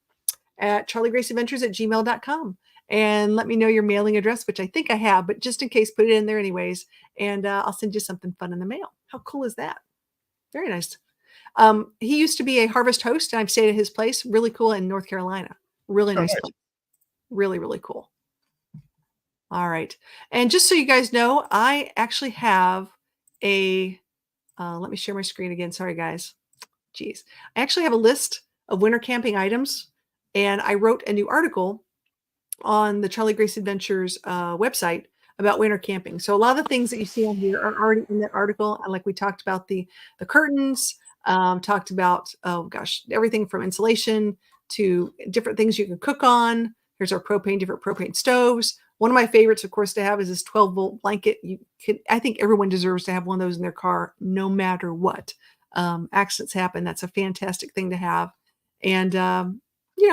at charliegraceadventures@gmail.com and let me know your mailing address, which I think I have, but just in case, put it in there anyways. And I'll send you something fun in the mail. How cool is that? Very nice. He used to be a harvest host, and I've stayed at his place. Really cool in North Carolina. Really nice place. Really, really cool. All right. And just so you guys know, I actually have let me share my screen again. Sorry, guys. Jeez. I actually have a list of winter camping items, and I wrote a new article on the Charlie Grace Adventures website about winter camping. So a lot of the things that you see on here are already in that article. And like we talked about the curtains, talked about, everything from insulation to different things you can cook on. Here's our different propane stoves. One of my favorites, of course, to have is this 12-volt blanket. I think everyone deserves to have one of those in their car, no matter what. Accidents happen. That's a fantastic thing to have. and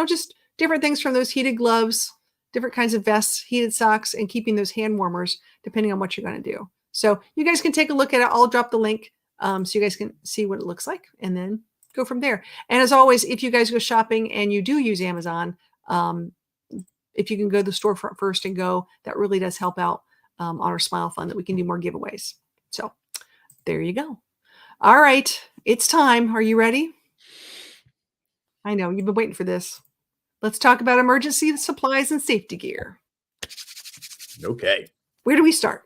just different things from those heated gloves, different kinds of vests, heated socks, and keeping those hand warmers depending on what you're going to do. So you guys can take a look at it. I'll drop the link so you guys can see what it looks like and then go from there. And as always, if you guys go shopping and you do use Amazon, if you can go to the storefront first and go, that really does help out on our Smile Fund that we can do more giveaways. So there you go. All right, it's time. Are you ready? I know you've been waiting for this. Let's talk about emergency supplies and safety gear. Okay. Where do we start?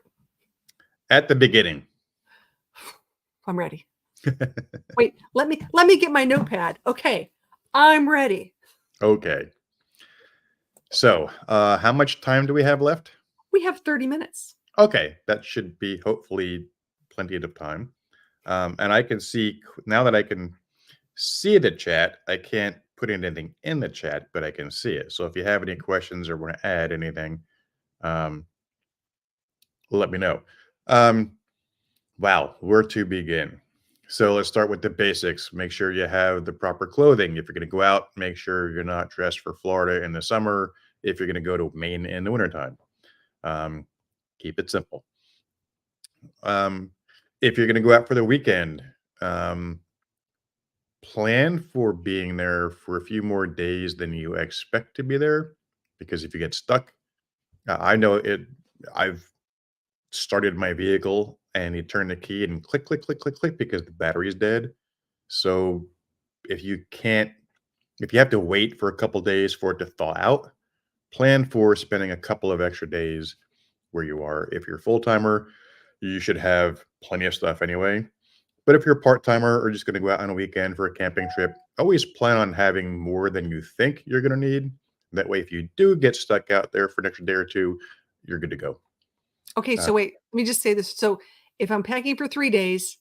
At the beginning. I'm ready. Wait, let me get my notepad. Okay, I'm ready. Okay. So, how much time do we have left? We have 30 minutes. Okay, that should be hopefully plenty of time. And I can see now that I can see the chat, I can't put anything in the chat, but I can see it. So if you have any questions or want to add anything, let me know. Wow, where to begin? So let's start with the basics. Make sure you have the proper clothing. If you're going to go out, make sure you're not dressed for Florida in the summer. If you're going to go to Maine in the wintertime, keep it simple. If you're going to go out for the weekend, plan for being there for a few more days than you expect to be there, because if you get stuck, I know it. I've started my vehicle and you turn the key and click, click, click, click, click because the battery is dead. So if you have to wait for a couple days for it to thaw out, plan for spending a couple of extra days where you are. If you're a full timer, you should have plenty of stuff anyway. But if you're a part timer or just going to go out on a weekend for a camping trip, always plan on having more than you think you're going to need. That way, if you do get stuck out there for an extra day or two, you're good to go. Okay, so wait, let me just say this. So if I'm packing for 3 days,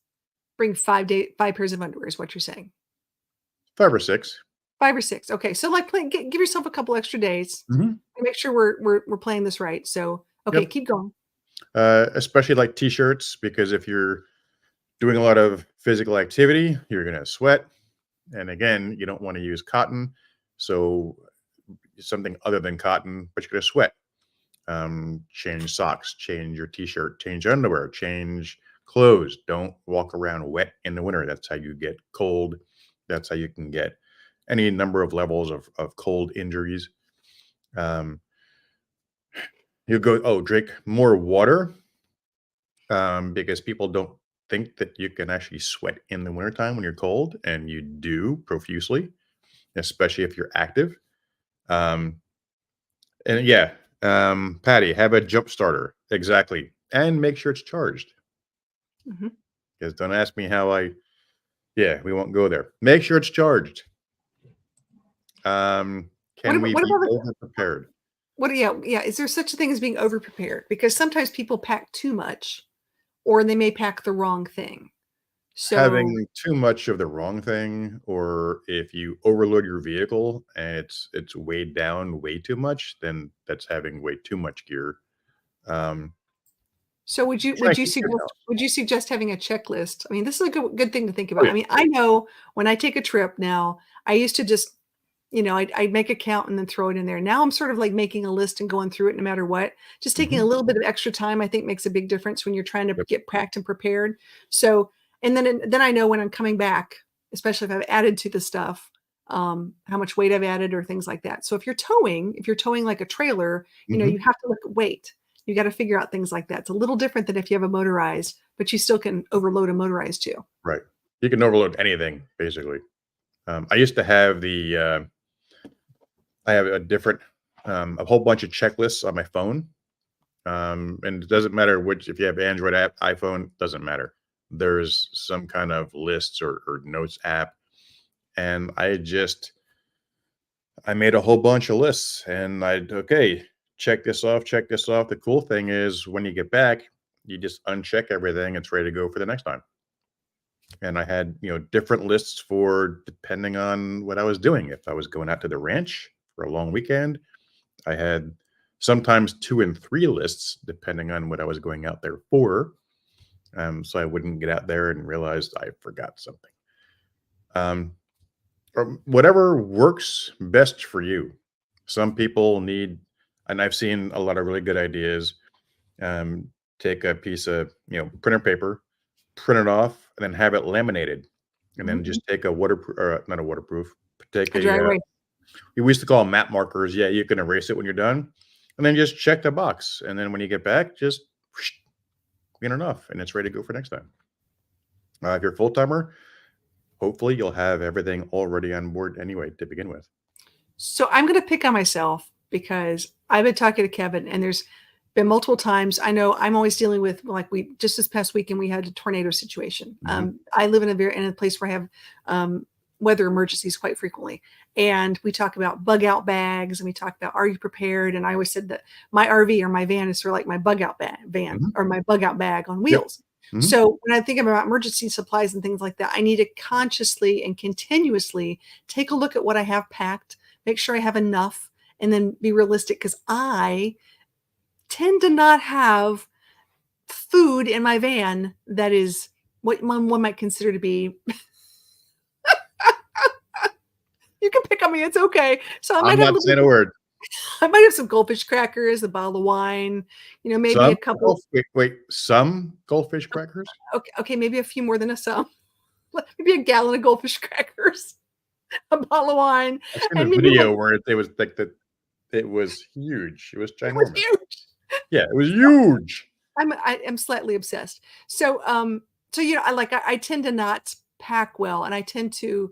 bring 5 pairs of underwear is what you're saying. 5 or 6. 5 or 6. Okay, so like give yourself a couple extra days. And make sure we're playing this right. So okay, Yep. keep going. Especially like t-shirts, because if you're doing a lot of physical activity, you're going to sweat. And again, you don't want to use cotton. So something other than cotton, but you're going to sweat. Change socks, change your t-shirt, change underwear, change clothes. Don't walk around wet in the winter. That's how you get cold. That's how you can get any number of levels of cold injuries. You go, drink more water, because people don't think that you can actually sweat in the wintertime when you're cold, and you do profusely, especially if you're active. And yeah, Patty, have a jump starter. Exactly. And make sure it's charged. Because don't ask me how we won't go there. Make sure it's charged. Can we be over prepared? Is there such a thing as being over prepared? Because sometimes people pack too much or they may pack the wrong thing. So having too much of the wrong thing, or if you overload your vehicle and it's weighed down way too much, then that's having way too much gear. So would you suggest having a checklist? I mean, this is a good thing to think about. I mean, I know when I take a trip now, I used to just, I'd make a count and then throw it in there. Now I'm sort of like making a list and going through it no matter what. Just taking a little bit of extra time, I think, makes a big difference when you're trying to get packed and prepared. So, and then I know when I'm coming back, especially if I've added to the stuff, how much weight I've added or things like that. So if you're towing like a trailer, you have to look at weight. You got to figure out things like that. It's a little different than if you have a motorized, but you still can overload a motorized too. Right. You can overload anything, basically. I used to have I have a whole bunch of checklists on my phone. And it doesn't matter if you have Android app, iPhone, doesn't matter. There's some kind of lists or notes app. And I made a whole bunch of lists and check this off. The cool thing is when you get back, you just uncheck everything. It's ready to go for the next time. And I had, different lists for depending on what I was doing. If I was going out to the ranch for a long weekend, I had sometimes 2 and 3 lists depending on what I was going out there for. So I wouldn't get out there and realize I forgot something. whatever works best for you. Some people need, and I've seen a lot of really good ideas. Um, Take a piece of printer paper, print it off, and then have it laminated, and then Mhm. just take a waterproof, or not a waterproof, but take A dry erase. we used to call them map markers. Yeah, you can erase it when you're done, and then just check the box, and then when you get back, just whoosh, clean it off, and it's ready to go for next time. If you're a full timer, hopefully you'll have everything already on board anyway to begin with. So I'm going to pick on myself because I've been talking to Kevin, and there's been multiple times. I know I'm always dealing with, like, we just this past weekend we had a tornado situation. Mhm. I live in a place where I have weather emergencies quite frequently, and we talk about bug out bags, and we talk about, are you prepared? And I always said that my RV or my van is sort of like my bug out van Mhm. or my bug out bag on Yep. wheels. Mhm. So when I think about emergency supplies and things like that, I need to consciously and continuously take a look at what I have packed, make sure I have enough, and then be realistic, because I tend to not have food in my van that is what one might consider to be. You can pick on me, it's okay. So I I'm might have a not little saying a word. I might have some goldfish crackers, a bottle of wine, maybe a Some couple. wait, some goldfish crackers? Okay, maybe a few more than a some. Maybe a gallon of goldfish crackers, a bottle of wine, I've seen a and maybe a video little. where it was like that. It was huge. It was It was ginormous. huge. Yeah, it was huge. I am slightly obsessed. So, I tend to not pack well, and I tend to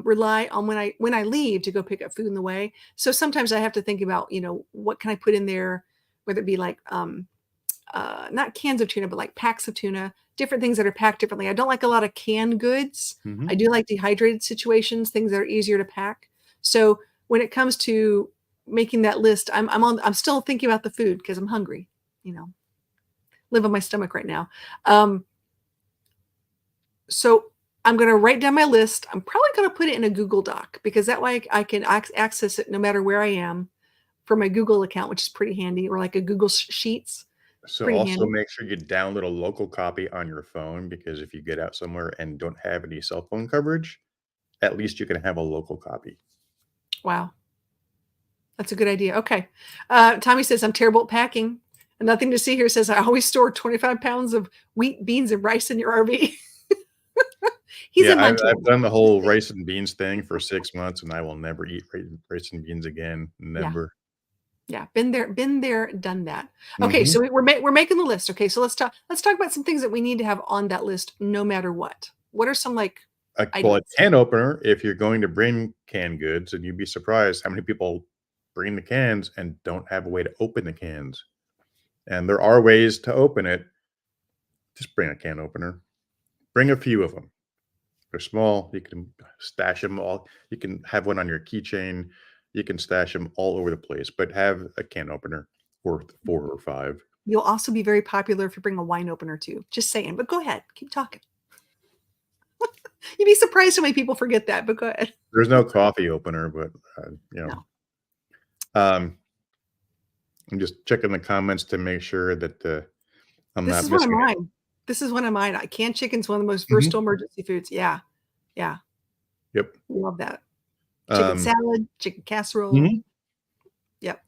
rely on when I leave to go pick up food in the way. So sometimes I have to think about, what can I put in there, whether it be like not cans of tuna, but like packs of tuna, different things that are packed differently. I don't like a lot of canned goods. I Mhm. do like dehydrated situations, things that are easier to pack. So when it comes to making that list, I'm still thinking about the food because I'm hungry. You know, live on my stomach right now. Um, so I'm going to write down my list. I'm probably going to put it in a Google Doc because that way I can access it no matter where I am from my Google account, which is pretty handy, or like a Google Sheets, So pretty also handy. make sure you download a local copy on your phone, because if you get out somewhere and don't have any cell phone coverage, at least you can have a local copy. Wow. That's a good idea. Okay. Tommy says, I'm terrible at packing. And Nothing to See Here says, I always store 25 pounds of wheat, beans, and rice in your RV. He's Yeah, in I've Montana. done the Just whole saying. rice and beans thing for 6 months, and I will never eat rice and beans again. Yeah. Never. Yeah. Been there, done that. Okay. Mhm. So we're making the list. Okay. So let's talk about some things that we need to have on that list no matter what. What are some like Well, a items? can opener, if you're going to bring canned goods, and you'd be surprised how many people bring the cans and don't have a way to open the cans. And there are ways to open it. Just bring a can opener. Bring a few of them. They're small. You can stash them all. You can have one on your keychain. You can stash them all over the place, but have a can opener worth 4 or 5. You'll also be very popular if you bring a wine opener too. Just saying. But go ahead. Keep talking. You'd be surprised how many people forget that, but go ahead. There's no coffee opener, but you know, No. um, I'm just checking the comments to make sure that I'm This not is one of missing mine. This is one of mine. Canned chicken's one of the most it. Mhm. versatile emergency foods. Yeah. Yeah. Yep. Love that. Chicken Um, salad, chicken casserole. mhm. Yep.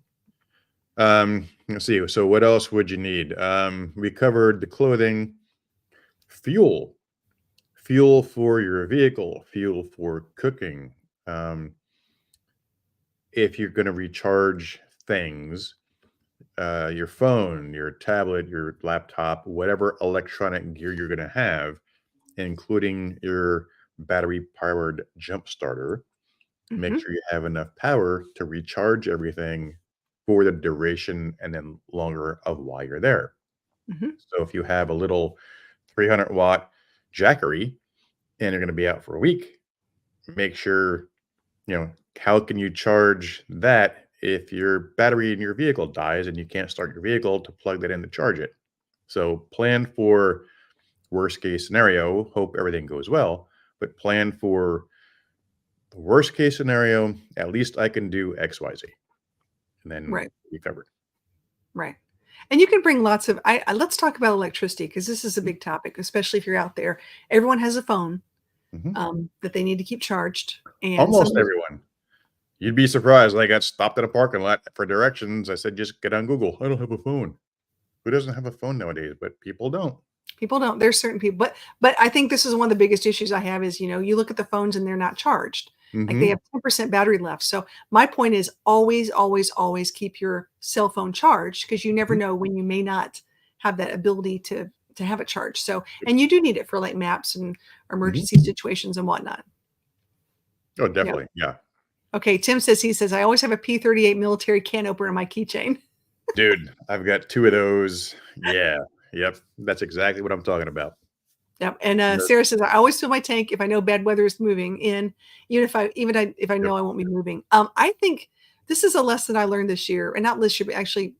Let's see. So what else would you need? We covered the clothing, fuel, fuel for your vehicle, fuel for cooking. Um, if you're going to recharge things, your phone, your tablet, your laptop, whatever electronic gear you're going to have, including your battery powered jump starter, make Mhm. sure you have enough power to recharge everything for the duration and then longer of while you're there. Mhm. So if you have a little 300-watt Jackery and you're going to be out for a week, make sure, how can you charge that if your battery in your vehicle dies and you can't start your vehicle to plug that in to charge it? So plan for worst case scenario, hope everything goes well, but plan for the worst case scenario, at least I can do XYZ, and then Right. you covered. Right. And you can bring lots of let's talk about electricity because this is a big topic, especially if you're out there. Everyone has a phone. that they need to keep charged. And Almost everyone. You'd be surprised. I got stopped at a parking lot for directions. I said, just get on Google. I don't have a phone. Who doesn't have a phone nowadays? But people don't. People don't. There's certain people, but I think this is one of the biggest issues I have is, you look at the phones and they're not charged. Like they have 10% battery left. So my point is always, always, always keep your cell phone charged, because you never know when you may not have that ability to have it charged. So, and you do need it for like maps and emergency situations and whatnot. Oh, definitely. Yeah. Okay. Tim says, I always have a P38 military can opener in my keychain. Dude, I've got 2 of those. Yeah. Yep. That's exactly what I'm talking about. Yep. And Sarah says, I always fill my tank if I know bad weather is moving in, even if I know I won't be moving. I think this is a lesson I learned this year, and not this year, but actually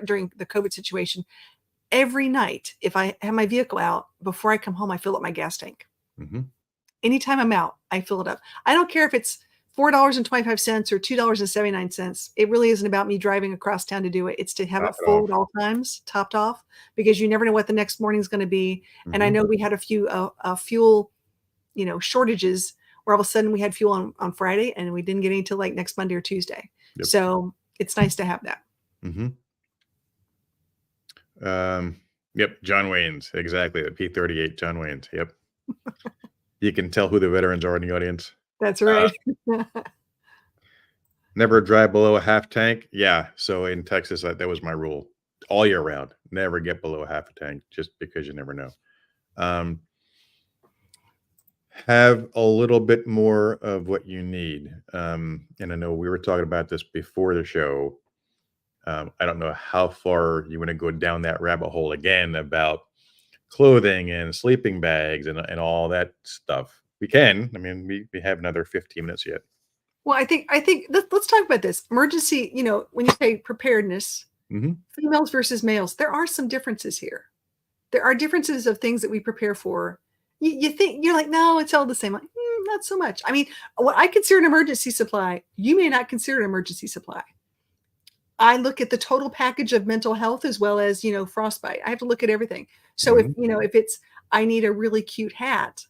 during the COVID situation. Every night, if I have my vehicle out, before I come home, I fill up my gas tank. Anytime I'm out, I fill it up. I don't care if it's $4.25 or $2.79. It really isn't about me driving across town to do it. It's to have it full at all times, topped off, because you never know what the next morning is going to be. And I know we had a few fuel, shortages where all of a sudden we had fuel on Friday and we didn't get any till like next Monday or Tuesday. Yep. So it's nice to have that. Yep. John Wayne's. Exactly. The P38 John Wayne's. Yep. You can tell who the veterans are in the audience. That's right. Never drive below a half tank. Yeah. So in Texas, that was my rule all year round. Never get below a half a tank, just because you never know. Have a little bit more of what you need. And I know we were talking about this before the show. I don't know how far you want to go down that rabbit hole again about clothing and sleeping bags and all that stuff. We can. I mean, we have another 15 minutes yet. Well, I think let's talk about this emergency. When you say preparedness, females versus males, there are some differences here. There are differences of things that we prepare for. You think you're like, no, it's all the same. Like, not so much. I mean, what I consider an emergency supply, you may not consider an emergency supply. I look at the total package of mental health as well as, frostbite. I have to look at everything. So if it's, I need a really cute hat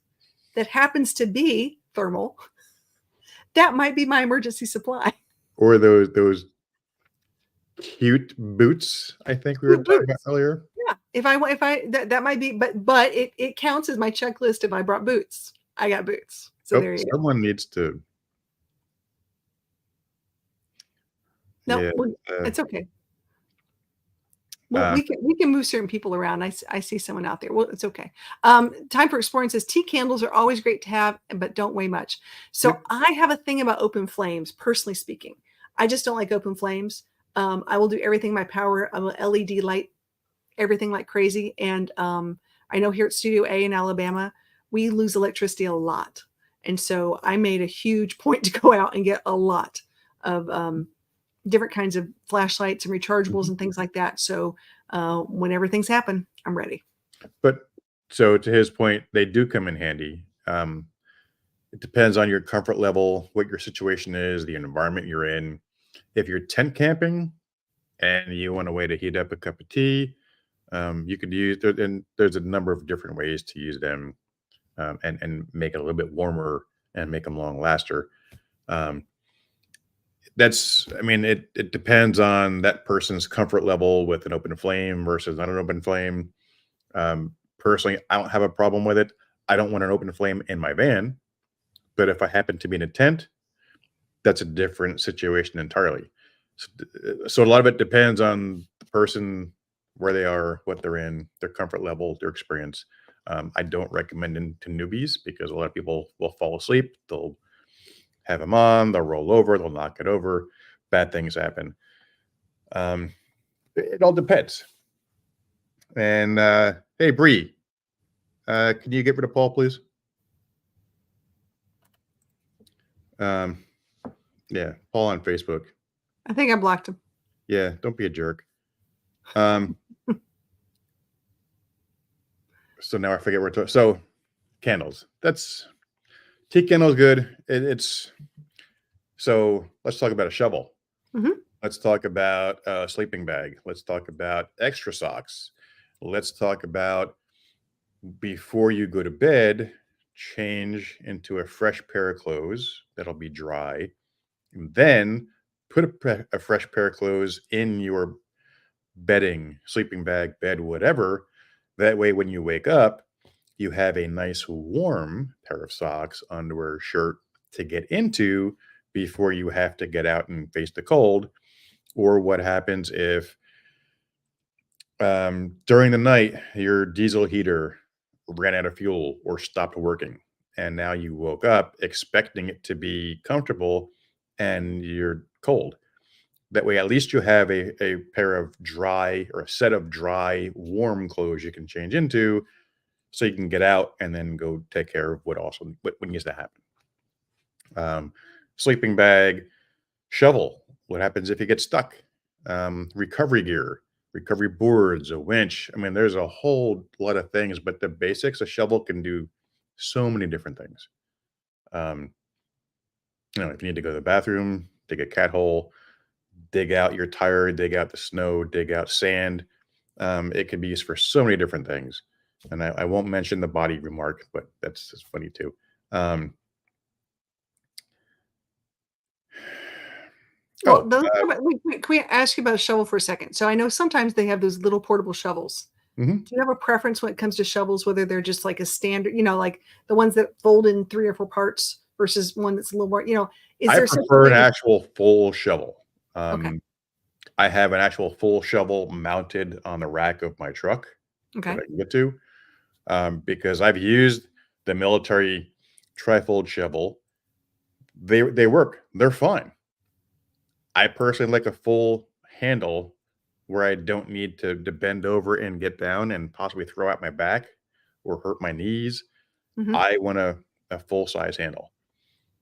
that happens to be thermal, that might be my emergency supply. Or those cute boots, I think we were talking about earlier. Yeah. If I that might be, but it counts as my checklist. If I brought boots, I got boots. So there you go. Someone needs to. No, it's okay. Well, we can move certain people around. I see someone out there. Well, it's okay. Time for Exploring says tea candles are always great to have, but don't weigh much. So I have a thing about open flames, personally speaking. I just don't like open flames. I will do everything in my power. I'm an LED light everything like crazy. And I know here at Studio A in Alabama, we lose electricity a lot. And so I made a huge point to go out and get a lot of different kinds of flashlights and rechargeables and things like that. So whenever things happen, I'm ready. But so to his point, they do come in handy. It depends on your comfort level, what your situation is, the environment you're in. If you're tent camping and you want a way to heat up a cup of tea, you could use, and there's a number of different ways to use them and make it a little bit warmer and make them long laster. It depends on that person's comfort level with an open flame versus not an open flame. Personally, I don't have a problem with it. I don't want an open flame in my van, but if I happen to be in a tent, that's a different situation entirely. So a lot of it depends on the person, where they are, what they're in, their comfort level, their experience. I don't recommend it to newbies because a lot of people will fall asleep. They'll have them on, they'll roll over, they'll knock it over. Bad things happen. It all depends. And hey, Bree, can you get rid of Paul, please? Yeah, Paul on Facebook. I think I blocked him. Yeah, don't be a jerk. So now I forget where to. So candles. That's tea candles good. So let's talk about a shovel. Let's talk about a sleeping bag. Let's talk about extra socks. Let's talk about before you go to bed, change into a fresh pair of clothes that'll be dry, and then put a fresh pair of clothes in your bedding, sleeping bag, bed, whatever. That way, when you wake up, you have a nice warm pair of socks, underwear, shirt to get into before you have to get out and face the cold. Or what happens if during the night your diesel heater ran out of fuel or stopped working, and now you woke up expecting it to be comfortable and you're cold. That way, at least you have a pair of dry or a set of dry, warm clothes you can change into so you can get out and then go take care of what needs to happen. Sleeping bag, shovel. What happens if you get stuck? Recovery gear, recovery boards, a winch. I mean, there's a whole lot of things, but the basics, a shovel can do so many different things. Um, if you need to go to the bathroom, dig a cat hole, dig out your tire, dig out the snow, dig out sand. It can be used for so many different things. And I won't mention the body remark, but that's just funny too. Um, Well, oh, can we ask you about a shovel for a second? So I know sometimes they have those little portable shovels. mhm. Do you have a preference when it comes to shovels, whether they're just like a standard, like the ones that fold in 3 or 4 parts versus one that's a little more, is I there something prefer that an you actual full shovel. okay, I have an actual full shovel mounted on the rack of my truck that okay. I can get to, because I've used the military trifold shovel. They work. They're fine. I personally like a full handle where I don't need to bend over and get down and possibly throw out my back or hurt my knees. Mhm. I want a full size handle.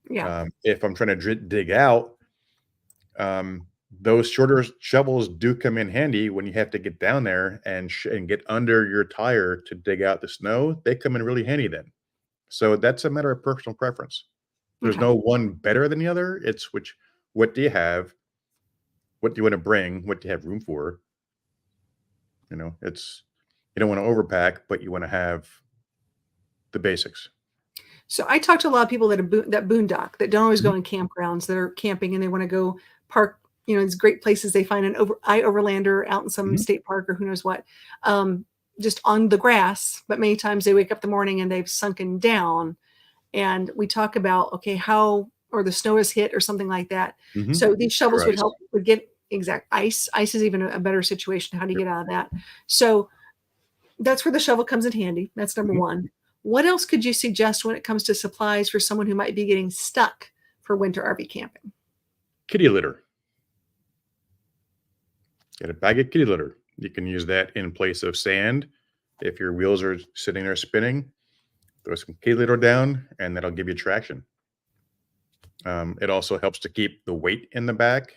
Yeah. If I'm trying to dig out, um, those shorter shovels do come in handy when you have to get down there and get under your tire to dig out the snow. They come in really handy then. So that's a matter of personal preference. There's Okay. no one better than the other. It's what do you have? What do you want to bring? What do you have room for? It's you don't want to overpack, but you want to have the basics. So I talk to a lot of people that boondock, that don't always Mhm, go in campgrounds, that are camping and they wanna go park, these great places they find an overlander out in some mhm, state park or who knows what, um, just on the grass, but many times they wake up in the morning and they've sunken down, and we talk about, okay, how or the snow has hit or something like that. mhm. So these shovels Or would ice. help would get exact ice. Ice is even a better situation. How do you Yep. get out of that? So that's where the shovel comes in handy. That's number Mhm. 1. What else could you suggest when it comes to supplies for someone who might be getting stuck for winter RV camping? Kitty litter. Get a bag of kitty litter. You can use that in place of sand. If your wheels are sitting there spinning, throw some kitty litter down, and that'll give you traction. It also helps to keep the weight in the back.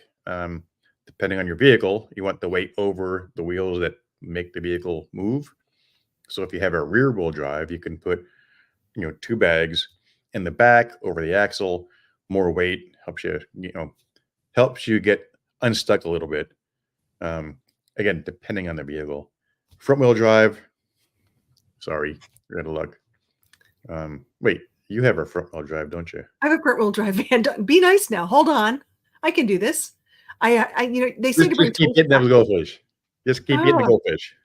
Depending on your vehicle, you want the weight over the wheels that make the vehicle move. So if you have a rear wheel drive, you can put 2 bags in the back over the axle. More weight helps you get unstuck a little bit. Um, Again, depending on the vehicle. Front wheel drive, sorry, you're out of luck. Wait, you have a front wheel drive, don't you? I have a front wheel drive van. Be nice now. Hold on. I can do this. They say Just, to bring just keep toys getting back. that goldfish. Just keep getting the Oh, goldfish.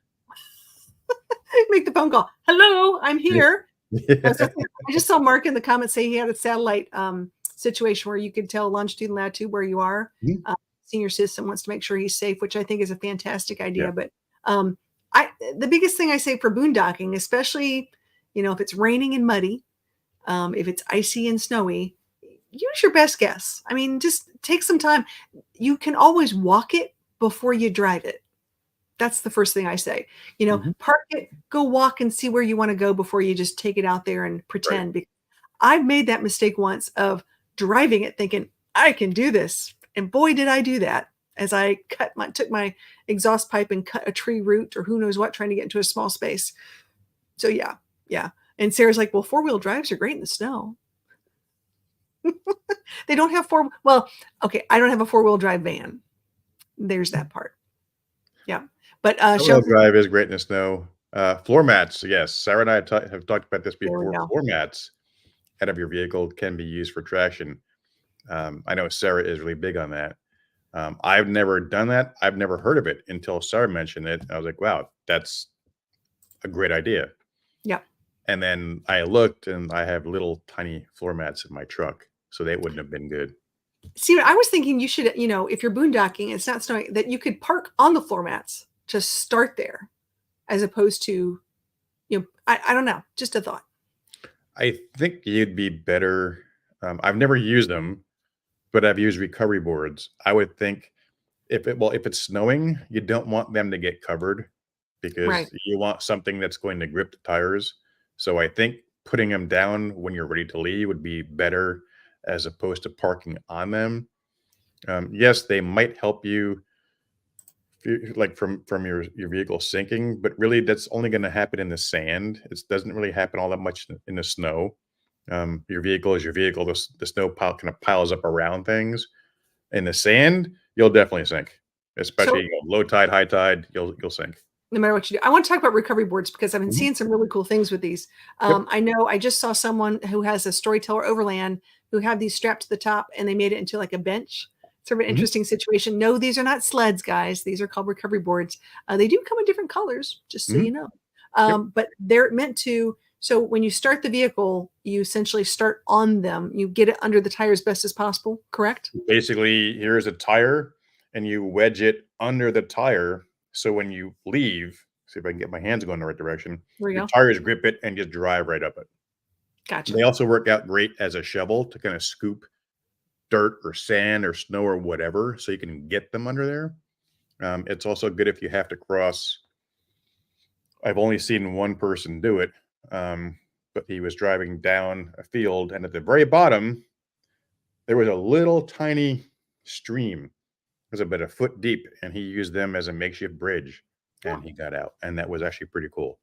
make the phone call. Hello, I'm here. So Yeah. I just saw Mark in the comments say he had a satellite situation where you could tell longitude and latitude where you are. Mhm. Uh, Senior citizen wants to make sure he's safe, which I think is a fantastic Yeah. idea. But um, I the biggest thing I say for boondocking, especially if it's raining and muddy, if it's icy and snowy, use your best guess. I mean, just take some time. You can always walk it before you drive it. That's the first thing I say. Mhm. Park it, go walk and see where you want to go before you just take it out there and Right. pretend. Because I've made that mistake once of driving it thinking, I can do this. And boy, did I do that as I took my exhaust pipe and cut a tree root or who knows what, trying to get into a small space. So yeah, yeah. And Sarah's like, well, four-wheel drives are great in the snow. They don't have well, okay, I don't have a four-wheel drive van. There's that part. Yeah. But Front wheel Shell's drive is great in the snow. Floor mats, yes. Sarah and I have talked about this there we before. go. Floor mats. out of your vehicle can be used for traction. I know Sarah is really big on that. I've never done that. I've never heard of it until Sarah mentioned it. I was like, wow, that's a great idea. Yeah. And then I looked and I have little tiny floor mats in my truck. So they wouldn't have been good. See, I was thinking you should, if you're boondocking, and it's not snowing, that you could park on the floor mats, just start there, as opposed to, I don't know, just a thought. I think you'd be better. I've never used them, but I've used recovery boards. I would think if it's snowing, you don't want them to get covered because Right. you want something that's going to grip the tires. So I think putting them down when you're ready to leave would be better as opposed to parking on them. Yes, they might help you like from your vehicle sinking, but really that's only going to happen in the sand. It doesn't really happen all that much in the snow. Your vehicle is your vehicle. The snow pile kind of piles up around things. In the sand, you'll definitely sink, especially So low tide, high tide. You'll sink. no matter what you do, I want to talk about recovery boards because I've been Mhm. seeing some really cool things with these. Yep. I know I just saw someone who has a Storyteller Overland who have these strapped to the top and they made it into like a bench. Sort of an Mhm. interesting situation. No, these are not sleds, guys. These are called recovery boards. They do come in different colors, just so Mhm. you know. Yep. But they're meant to. So when you start the vehicle, you essentially start on them. You get it under the tire as best as possible. Correct? Basically, here's a tire, and you wedge it under the tire. So when you leave, see if I can get my hands going the right direction. There we Your go. tires grip it and just drive right up it. Gotcha. They also work out great as a shovel to kind of scoop dirt or sand or snow or whatever, so you can get them under there. It's also good if you have to cross. I've only seen one person do it, but he was driving down a field, and at the very bottom, there was a little tiny stream. It was about a foot deep, and he used them as a makeshift bridge, Yeah. and he got out, and that was actually pretty cool.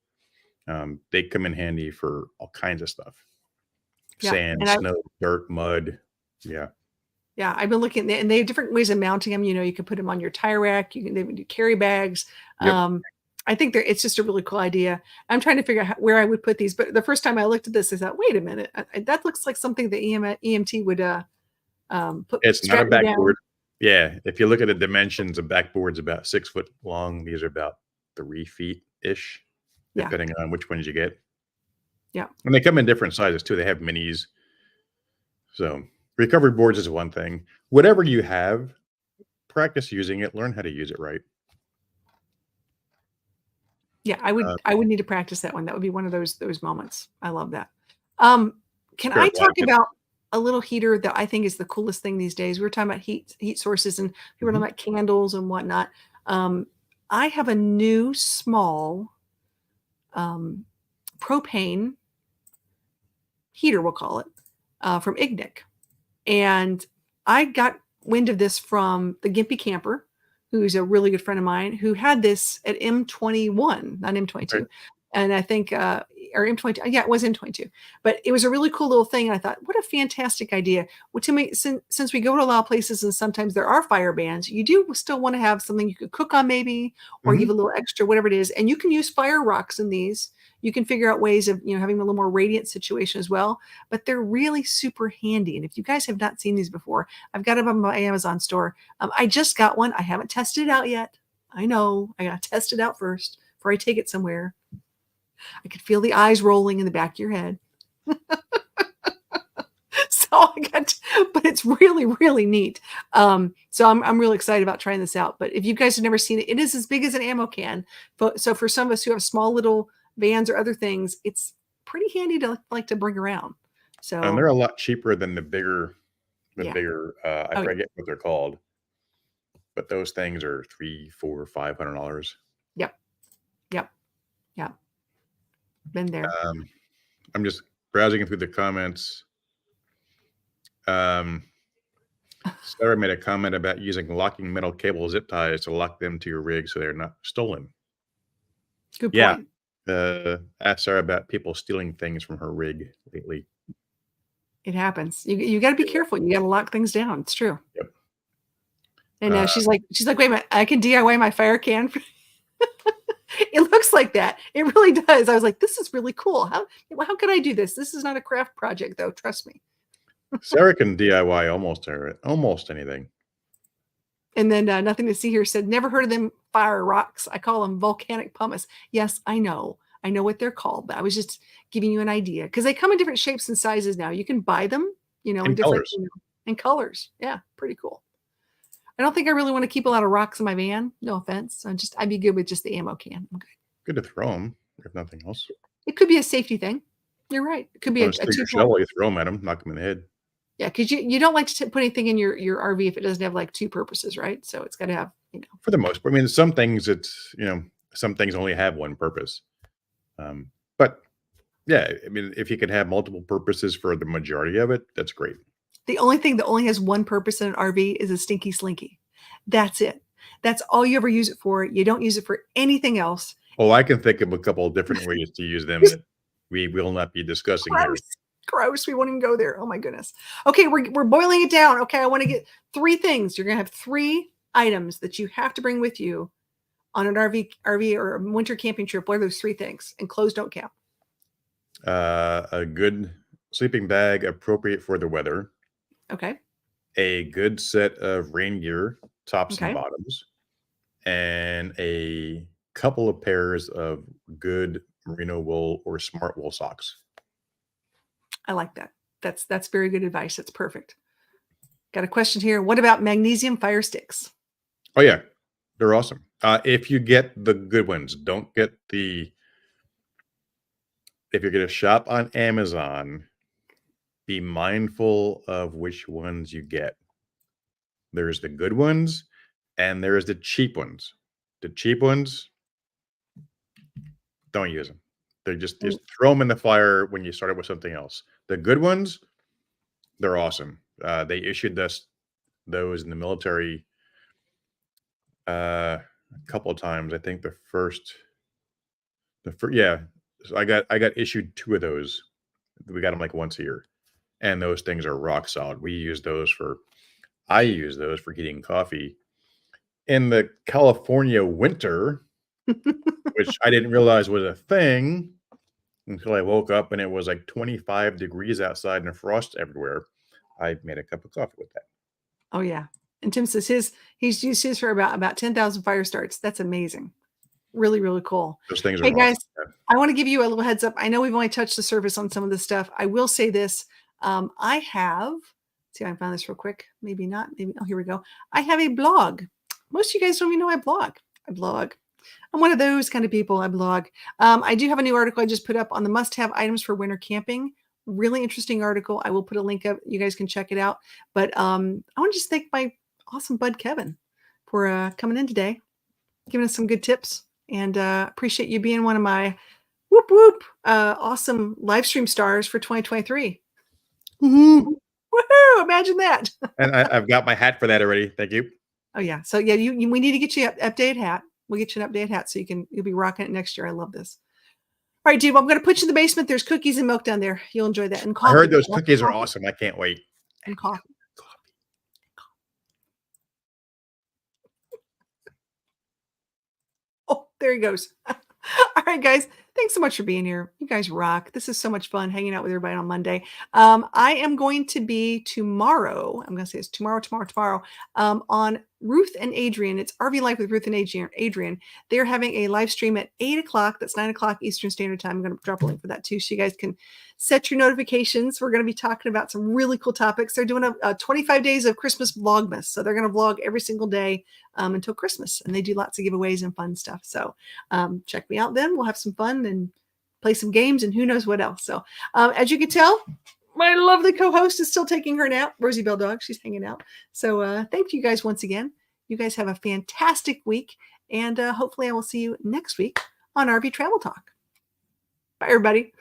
They come in handy for all kinds of stuff: Yeah. sand, And snow, dirt, mud. Yeah. Yeah, I've been looking, and they have different ways of mounting them. You can put them on your tire rack. They do carry bags. Yep. I think it's just a really cool idea. I'm trying to figure out where I would put these, but the first time I looked at this, I thought, wait a minute, that looks like something the EMT would put It's not a strap me down. backboard. Yeah, if you look at the dimensions, a backboard's about 6 foot long. These are about 3 feet ish, Yeah. depending on which ones you get. Yeah. And they come in different sizes too. They have minis. So recovery boards is one thing. Whatever you have, practice using it. Learn how to use it right. Yeah, I Uh, would need to practice that one. That would be one of those moments. I love that. Can sure, I a lot talk of people. about a little heater that I think is the coolest thing these days? We were talking about heat sources and people are Mhm. talking about candles and whatnot. I have a new small propane heater, we'll call it, from Ignic. And I got wind of this from the Gimpy Camper, who's a really good friend of mine, who had this at M21, not M22. Okay. And I think, or M22, yeah, it was M22. But it was a really cool little thing. And I thought, what a fantastic idea. Well, to me, since we go to a lot of places and sometimes there are fire bans, you do still want to have something you could cook on maybe, or Mhm. give a little extra, whatever it is. And you can use fire rocks in these. You can figure out ways of, having a little more radiant situation as well, but they're really super handy. And if you guys have not seen these before, I've got them on my Amazon store. I just got one. I haven't tested it out yet. I know I got to test it out first before I take it somewhere. I could feel the eyes rolling in the back of your head. But it's really, really neat. So I'm really excited about trying this out. But if you guys have never seen it, it is as big as an ammo can. So for some of us who have small little vans or other things, it's pretty handy to like to bring around. So And they're a lot cheaper than the bigger, yeah. I Oh, yeah. forget what they're called, but those things are $300, $400, $500. Yep. Been there. I'm just browsing through the comments. Sarah made a comment about using locking metal cable zip ties to lock them to your rig so they're not stolen. Good Yeah. point. Asked Sarah about people stealing things from her rig lately. It happens. You got to be careful. You got to lock things down. It's true. Yep. And she's like, wait a minute, I can DIY my fire can. It looks looks like that. It really does. I was like, this is really cool. How could I do this? This is not a craft project, though. Trust me. Sarah can DIY almost anything. And then Nothing to See Here said, never heard of them fire rocks. I call them volcanic pumice. Yes, I know. I know what they're called, but I was just giving you an idea because they come in different shapes and sizes now. You can buy them, in different colors. And colors. Yeah, pretty cool. I don't think I really want to keep a lot of rocks in my van. No offense. I'd be good with just the ammo can. I'm good. Good to throw them, if nothing else. It could be a safety thing. You're right. It could be a your shovel, you throw them at them, knock them in the head. Yeah, because you don't like to put anything in your RV if it doesn't have like two purposes, right? So it's got to have, For the most part. I mean, some things some things only have one purpose. But yeah, I mean, if you can have multiple purposes for the majority of it, that's great. The only thing that only has one purpose in an RV is a stinky slinky. That's it. That's all you ever use it for. You don't use it for anything else. Oh, I can think of a couple of different ways to use them that we will not be discussing here. Gross. We won't even go there. Oh my goodness. Okay, we're boiling it down. Okay, I want to get 3 things. You're gonna have 3 items that you have to bring with you on an RV or a winter camping trip. What are those 3 things? And clothes don't count. A good sleeping bag appropriate for the weather. Okay. A good set of rain gear, tops Okay. and bottoms, and a couple of pairs of good merino wool or smart wool socks. I like that. That's very good advice. That's perfect. Got a question here. What about magnesium fire sticks? Oh yeah, they're awesome. If you get the good ones, don't get if you're going to shop on Amazon, be mindful of which ones you get. There's the good ones and there's the cheap ones. The cheap ones, don't use them. They're just throw them in the fire when you start it with something else. The good ones, they're awesome. They issued those in the military a couple of times. I think the first, yeah. So I got issued 2 of those. We got them like once a year, and those things are rock solid. I use those for heating coffee in the California winter, which I didn't realize was a thing until I woke up and it was like 25 degrees outside and frost everywhere. I made a cup of coffee with that. Oh yeah. And Tim says he's used his for about 10,000 fire starts. That's amazing. Really, really cool. Those things are Hey guys, awesome. I want to give you a little heads up. I know we've only touched the surface on some of this stuff. I will say this. I have, see if I can find this real quick. Maybe not. Maybe, oh, here we go. I have a blog. Most of you guys don't even know I blog. I'm one of those kind of people. I blog. I do have a new article I just put up on the must-have items for winter camping. Really interesting article. I will put a link up. You guys can check it out. But I want to just thank my awesome bud Kevin for coming in today, giving us some good tips, and appreciate you being one of my awesome live stream stars for 2023. Woohoo! Imagine that. And I've got my hat for that already. Thank you. Oh yeah. So yeah, we need to get you an updated hat. We'll get you an updated hat so you'll be rocking it next year. I love this. All right, dude. I'm going to put you in the basement. There's cookies and milk down there. You'll enjoy that. And coffee. I heard those cookies are awesome. I can't wait. And coffee. Oh, there he goes. All right, guys. Thanks so much for being here. You guys rock. This is so much fun hanging out with everybody on Monday. I am going to be tomorrow. I'm going to say it's tomorrow, on Ruth and Adrian. It's RV Life with Ruth and Adrian. They're having a live stream at 8 o'clock. That's 9 o'clock Eastern Standard Time. I'm going to drop a link for that too, so you guys can set your notifications. We're going to be talking about some really cool topics. They're doing a 25 days of Christmas Vlogmas. So they're going to vlog every single day until Christmas. And they do lots of giveaways and fun stuff. So check me out then. We'll have some fun and play some games and who knows what else. So as you can tell, my lovely co-host is still taking her nap. Rosie Bell Dog, she's hanging out. So thank you guys once again. You guys have a fantastic week. And hopefully I will see you next week on RV Travel Talk. Bye, everybody.